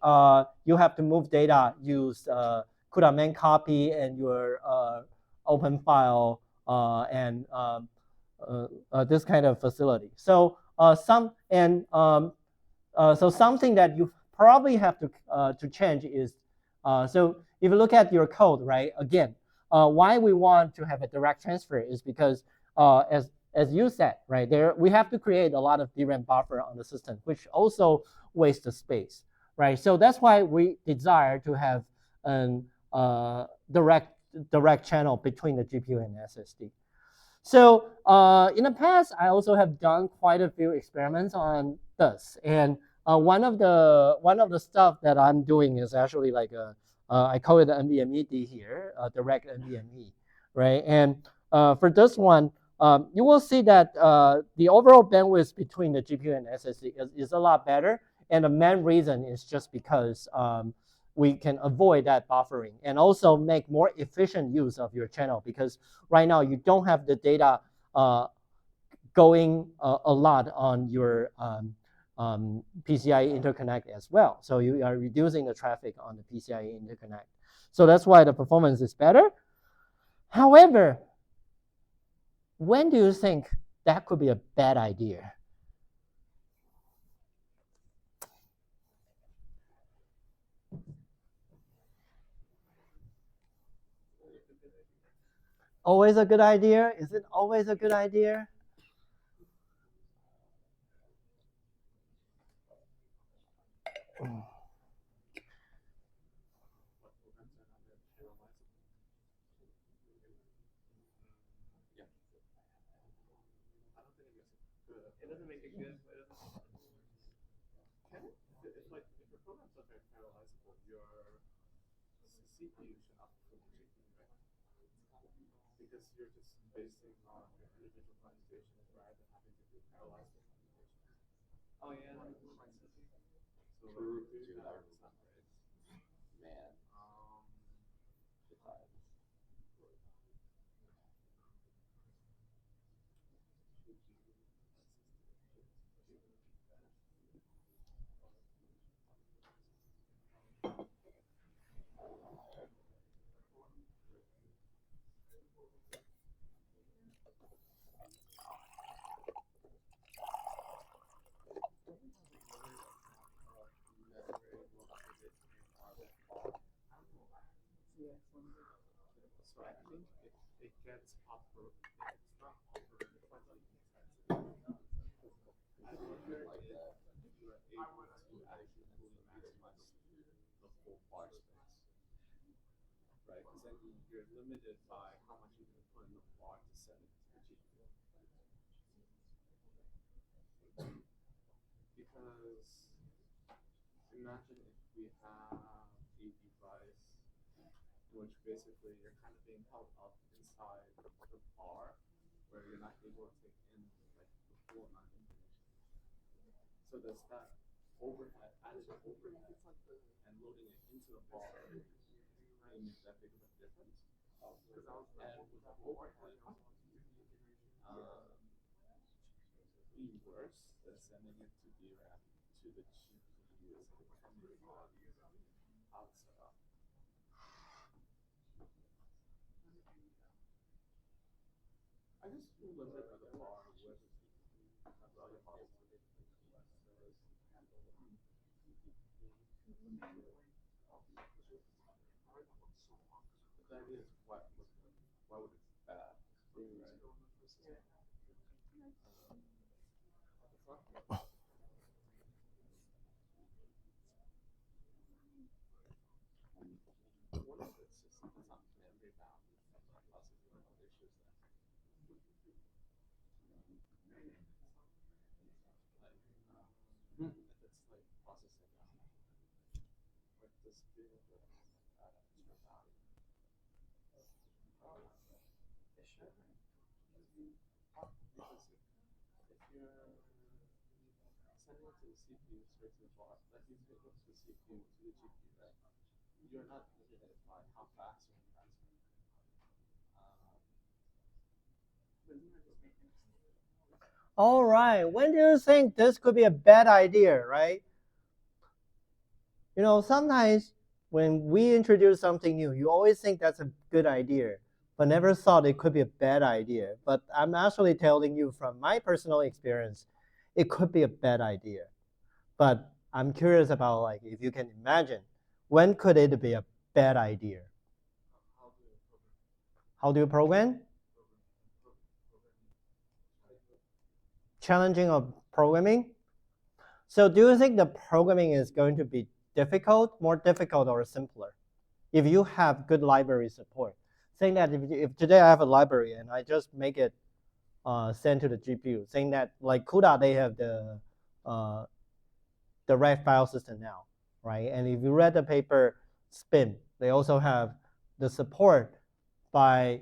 you have to move data, use CUDA main copy and your open file and this kind of facility. So something that you probably have to change is so if you look at your code, right, again, why we want to have a direct transfer is because as you said, right, we have to create a lot of DRAM buffer on the system, which also wastes the space, right? So that's why we desire to have a direct channel between the GPU and SSD. So in the past, I also have done quite a few experiments on this, and one of the stuff that I'm doing is actually like I call it the NVMe here, direct NVMe, right? And for this one, you will see that the overall bandwidth between the GPU and SSD is a lot better, and the main reason is just because we can avoid that buffering and also make more efficient use of your channel, because right now you don't have the data going a lot on your PCIe interconnect as well. So you are reducing the traffic on the PCIe interconnect. So that's why the performance is better. However, when do you think that could be a bad idea? Always a good idea? Is it always a good idea? good. It doesn't make it good, but it doesn't make it worse. Can it? If like if your programs are very parallelizable, your CPU should outperform the GPU, right? Because you're just basing on your individual computations rather than having to do parallelizable computations. Oh yeah. So True. like, Dude, that I- is not great. Man, good times. So I think it gets offered, it's not offered plenty expensive. I wonder Like if that. you are able to actually fully maximize the full bar space, right? Because then you're limited by how much you can put in the bar to set it to the GPU. Because imagine if we have a device which basically you're kind of being held up inside the bar where you're not able to take in like the full amount of information. So does that overhead, added overhead, and loading it into the bar really make that big of a difference? And with the overhead, be worse than sending it to DRAM to the GPU depending on how it's set up. I just feel limited by the bar where the value models are. The idea is why would it be bad? Right? What if it's just it's not memory bound? It's not processing issues then. Like, if it's like processing like this big of a extra value. It should. Because if you're sending it to the CPU straight to the bar, like you take it to the CPU to the GPU, right? You're not limited by how fast you can transfer. All right. When do you think this could be a bad idea, right? You know, sometimes when we introduce something new, you always think that's a good idea, but never thought it could be a bad idea. But I'm actually telling you from my personal experience, it could be a bad idea. But I'm curious about like if you can imagine, when could it be a bad idea? How do you program? Challenging of programming. So do you think the programming is going to be difficult, more difficult, or simpler? If you have good library support, saying that if today I have a library and I just make it send to the GPU, saying that like CUDA, they have the direct file system now, right? And if you read the paper spin, they also have the support by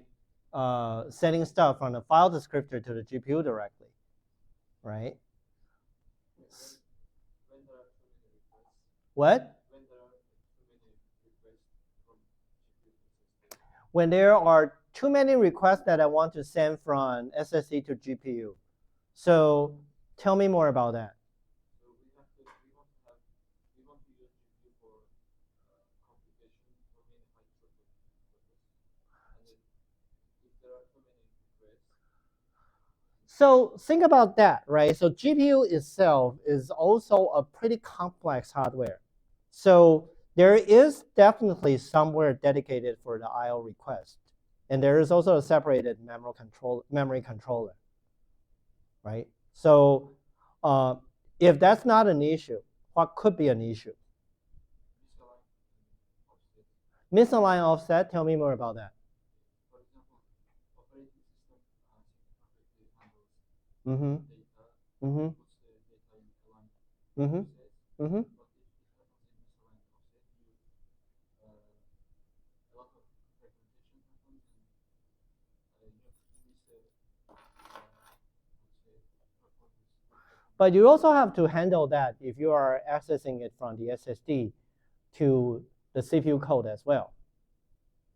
sending stuff from the file descriptor to the GPU directly, right? What? When there are too many requests that I want to send from SSD to GPU. So tell me more about that. So we want to use GPU for computation for main high throughput purpose. And if there are too many requests. So think about that, right? So GPU itself is also a pretty complex hardware. So there is definitely somewhere dedicated for the I/O request. And there is also a separated memory controller, right? So if that's not an issue, what could be an issue? Misaligned offset, tell me more about that. For example, operating system Mm-hmm. data Mm-hmm. puts the data in L1 Mm-hmm. process. Mm-hmm. But if it happens in misaligned process, a lot of fragmentation happens, and you miss the performance. But you also have to handle that if you are accessing it from the SSD to the CPU code as well.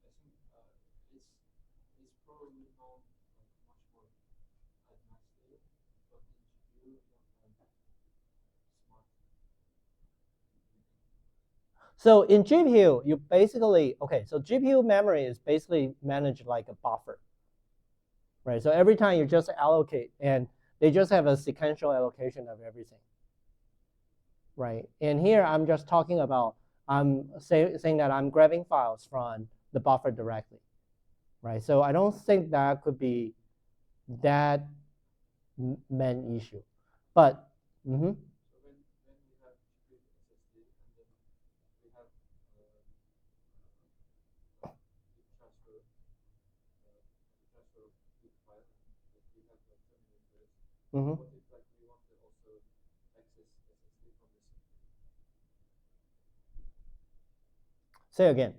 I think it's probably not much more advanced there, but in GPU you don't have smart. So in GPU, you basically, okay, so GPU memory is basically managed like a buffer, right? So every time you just allocate, and they just have a sequential allocation of everything, right? And here I'm just talking about, I'm saying that I'm grabbing files from the buffer directly, right? So I don't think that could be that main issue, but So when we have GPU SSD and then we have transfer of big file, like we have like terminal address. What if like we want to also access SSD from the CPU? say again.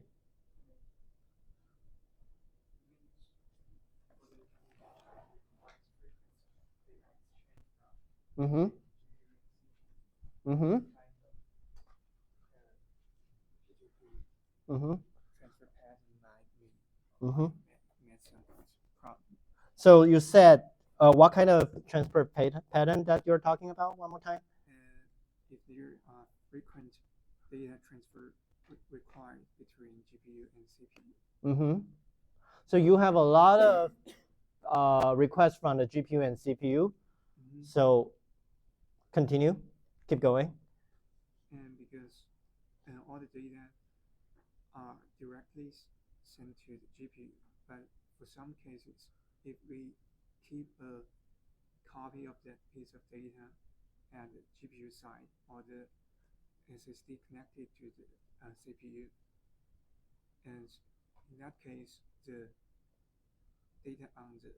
Mm-hmm. Mm-hmm. Mm-hmm. Transfer pattern might be Mm-hmm. met some problem. So you said what kind of transfer pattern that you're talking about? One more time. If there are frequent data transfer required between GPU and CPU. Mm-hmm. So you have a lot of requests from the GPU and CPU. Mm-hmm. So continue, keep going. And because all the data are directly sent to the GPU, but for some cases, if we keep a copy of that piece of data at the GPU side or the SSD connected to the CPU, and in that case, the data on the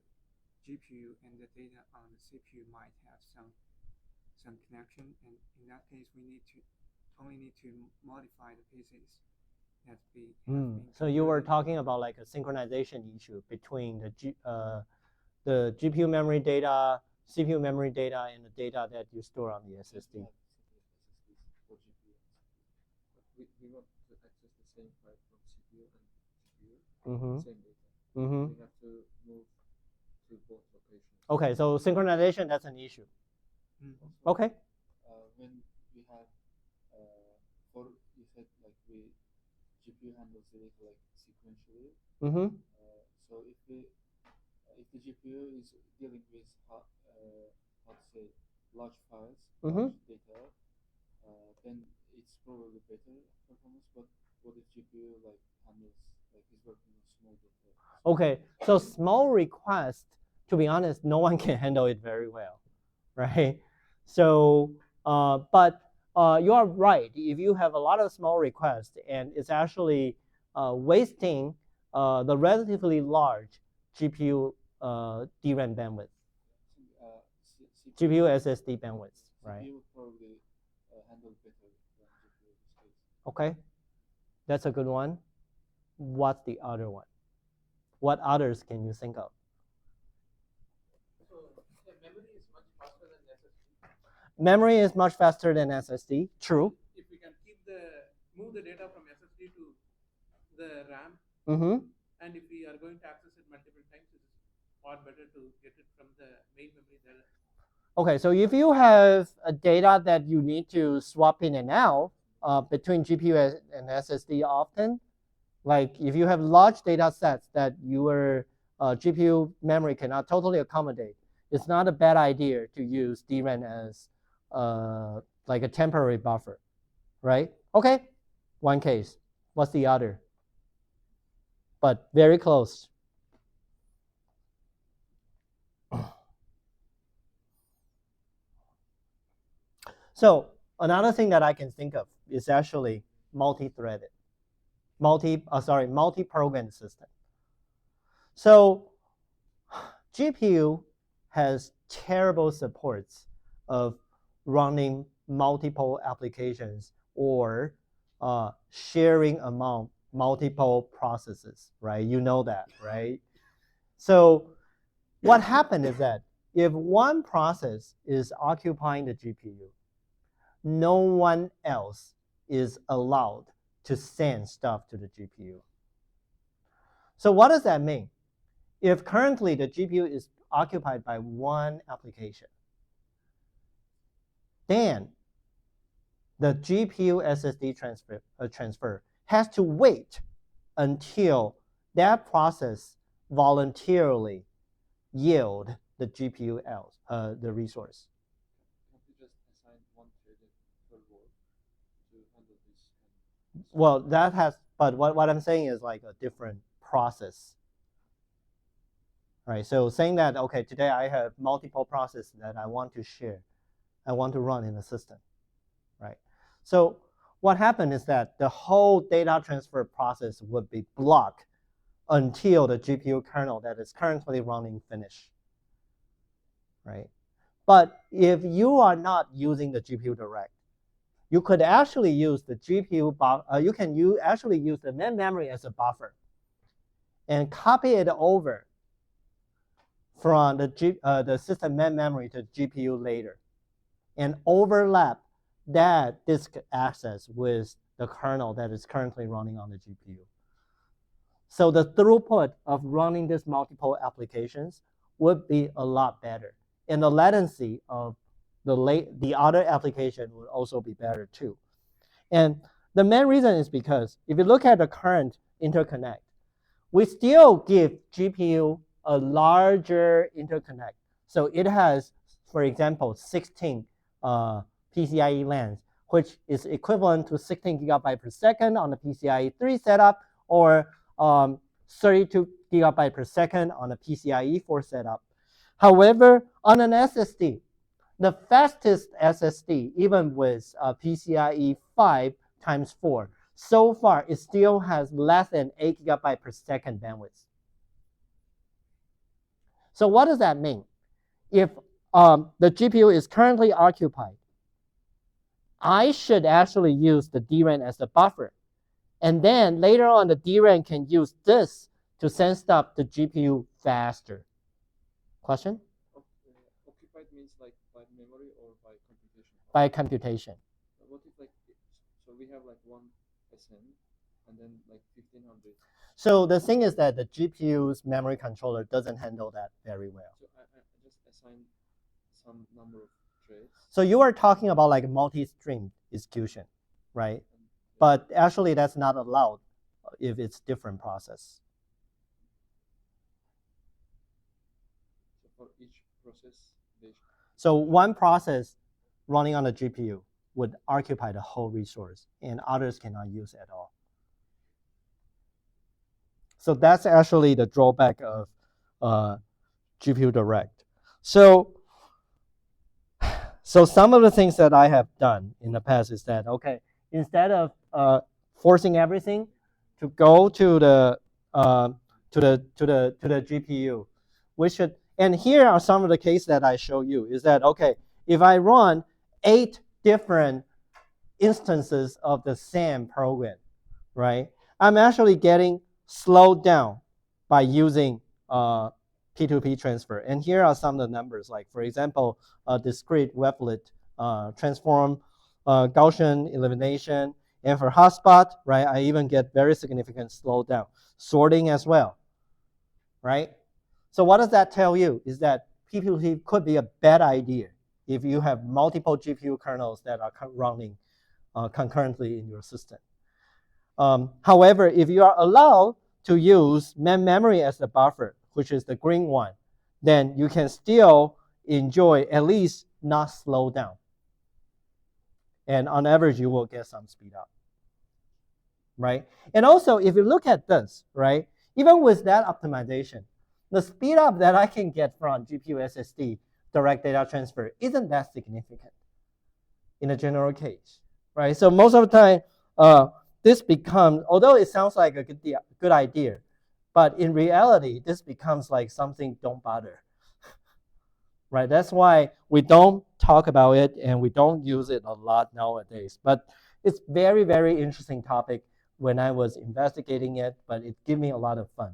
GPU and the data on the CPU might have some connection, and in that case, we only need to modify the pieces that be. So you were talking about like a synchronization issue between the GPU memory data, CPU memory data, and the data that you store on the SSD. For GPU. But we want to access the same file from CPU and GPU, same data. We have to move to both locations. Okay, so synchronization, that's an issue. Also, Okay. When we have, you said like GPU handles the data like sequentially. So if the GPU is dealing with how to say large files, large data, then it's probably better performance. But what if GPU like handles like is working with small data? Okay, so small request, to be honest, no one can handle it very well, right? So, but you are right. If you have a lot of small requests and it's actually wasting the relatively large GPU DRAM bandwidth, GPU SSD bandwidth, right? CPU probably handle better than GPU in this case. Okay, that's a good one. What's the other one? What others can you think of? So the memory is much faster than SSD. Memory is much faster than SSD. True. If we can move the data from SSD to the RAM, and if we are going to access it multiple times, it's far better to get it from the main memory there. Okay, so if you have a data that you need to swap in and out between GPU and SSD often, like if you have large data sets that your GPU memory cannot totally accommodate, it's not a bad idea to use DRAM as like a temporary buffer, right? Okay, one case. What's the other? But very close. So another thing that I can think of is actually multi-threaded, multi-program system. So GPU has terrible supports of running multiple applications or sharing among multiple processes, right? You know that, right? So what happened is that if one process is occupying the GPU, no one else is allowed to send stuff to the GPU. So what does that mean? If currently the GPU is occupied by one application, then the GPU SSD transfer has to wait until that process voluntarily yield the GPU the resource. Can't we just assign one thread per world to handle this? Well, that has, but what I'm saying is like a different process. Right, so saying that, okay, today I have multiple processes that I want to share, I want to run in the system, right? So what happened is that the whole data transfer process would be blocked until the GPU kernel that is currently running finish, right? But if you are not using the GPU direct, you could actually use the GPU, actually use the main memory as a buffer and copy it over from the system main memory to GPU later and overlap that disk access with the kernel that is currently running on the GPU. So the throughput of running these multiple applications would be a lot better. And the latency of the other application would also be better too. And the main reason is because if you look at the current interconnect, we still give GPU a larger interconnect. So it has, for example, 16 PCIe lanes, which is equivalent to 16 gigabyte per second on the PCIe 3 setup, or 32 gigabyte per second on a PCIe 4 setup. However, on an SSD, the fastest SSD, even with PCIe 5 times 4, so far it still has less than 8 gigabyte per second bandwidth. So what does that mean? If the GPU is currently occupied, I should actually use the DRAM as the buffer. And then later on, the DRAM can use this to send stuff to GPU faster. Question? Occupied means like by memory or by computation? By computation. What if like, so we have like one SN and then like 1500. So the thing is that the GPU's memory controller doesn't handle that very well. So I just assign some number of threads. So you are talking about like multi-stream execution, right? But actually that's not allowed if it's different process. So for each process, so one process running on the GPU would occupy the whole resource and others cannot use at all. So that's actually the drawback of GPU Direct. So some of the things that I have done in the past is that, okay, instead of forcing everything to go to the GPU, we should. And here are some of the cases that I show you. Is that okay? If I run 8 different instances of the same program, right? I'm actually getting slowed down by using P2P transfer. And here are some of the numbers. Like for example, discrete wavelet transform, Gaussian elimination, and for hotspot, right? I even get very significant slowdown. Sorting as well, right? So what does that tell you? Is that P2P could be a bad idea if you have multiple GPU kernels that are running concurrently in your system. However, if you are allowed to use main memory as the buffer, which is the green one, then you can still enjoy, at least not slow down. And on average, you will get some speed up, right? And also, if you look at this, right, even with that optimization, the speed up that I can get from GPU SSD direct data transfer isn't that significant in a general case, right? So most of the time, this becomes, although it sounds like a good idea, but in reality, this becomes like something don't bother, right? That's why we don't talk about it, and we don't use it a lot nowadays. But it's very, very interesting topic when I was investigating it, but it gave me a lot of fun,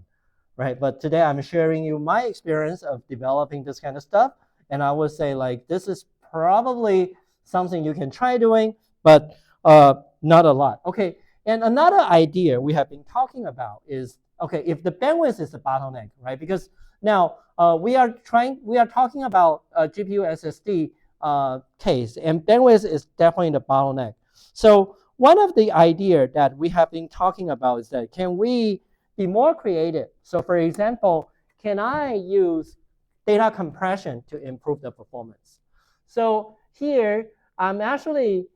right? But today I'm sharing you my experience of developing this kind of stuff, and I would say like this is probably something you can try doing, but not a lot. Okay, and another idea we have been talking about is, okay, if the bandwidth is a bottleneck, right? Because now we are talking about a GPU SSD case, and bandwidth is definitely the bottleneck. So one of the idea that we have been talking about is that can we be more creative? So for example, can I use data compression to improve the performance? So here, I'm actually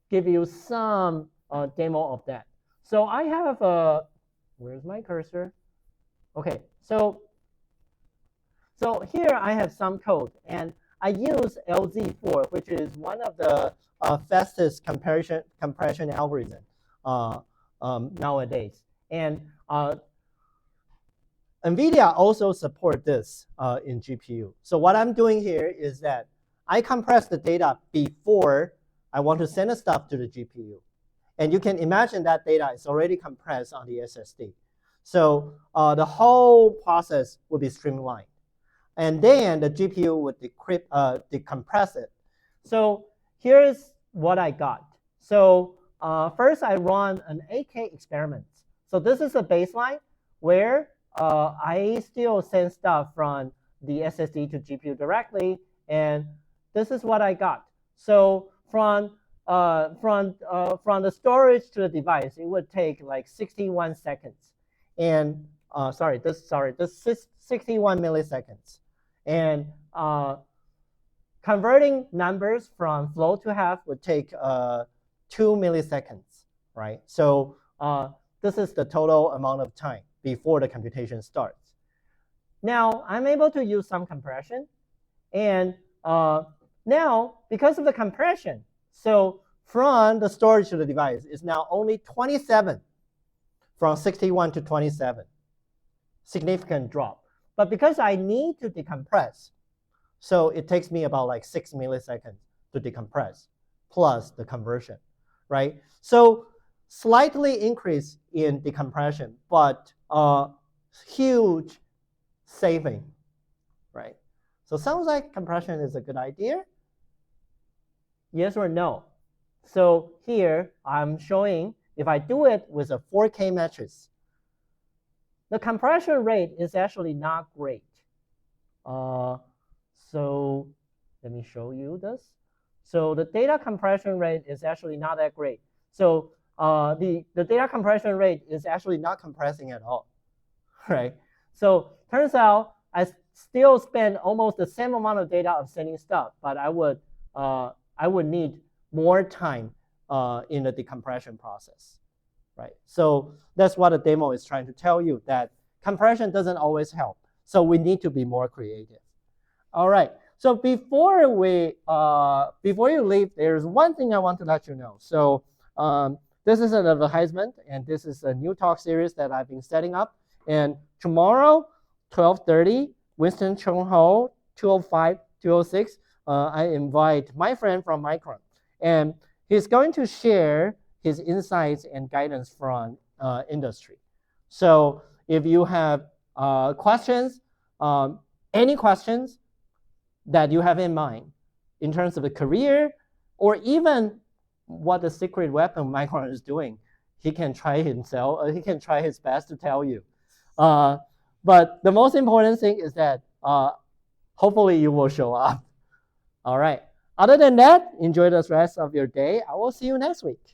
give you some demo of that. So I have a, where's my cursor? Okay, so here I have some code, and I use LZ4, which is one of the fastest compression algorithm nowadays. And NVIDIA also support this in GPU. So what I'm doing here is that I compress the data before I want to send the stuff to the GPU. And you can imagine that data is already compressed on the SSD. So the whole process will be streamlined. And then the GPU would decompress it. So here's what I got. So first I run an 8K experiment. So this is a baseline where I still send stuff from the SSD to GPU directly, and this is what I got. So from the storage to the device, it would take like 61 seconds, and this 61 milliseconds, and converting numbers from float to half would take 2 milliseconds, right? So this is the total amount of time before the computation starts. Now, I'm able to use some compression. And now, because of the compression, so from the storage to the device is now only 27 from 61 to 27. Significant drop. But because I need to decompress, so it takes me about like 6 milliseconds to decompress, plus the conversion, right? So slightly increase in decompression, but huge saving, right? So sounds like compression is a good idea. Yes or no? So here I'm showing if I do it with a 4K matrix, the compression rate is actually not great. So let me show you this. So the data compression rate is actually not that great. So the data compression rate is actually not compressing at all, right? So turns out I still spend almost the same amount of data of sending stuff, but I would need more time in the decompression process, right? So that's what the demo is trying to tell you, that compression doesn't always help. So we need to be more creative. All right. So before you leave, there's one thing I want to let you know. So this is an advertisement, and this is a new talk series that I've been setting up. And tomorrow, 12:30, Winston Chung Ho, 205, 206, I invite my friend from Micron. And he's going to share his insights and guidance from industry. So if you have questions, any questions that you have in mind in terms of a career, or even what the secret weapon Micron is doing, he can try his best to tell you. But the most important thing is that hopefully you will show up. All right. Other than that, enjoy the rest of your day. I will see you next week.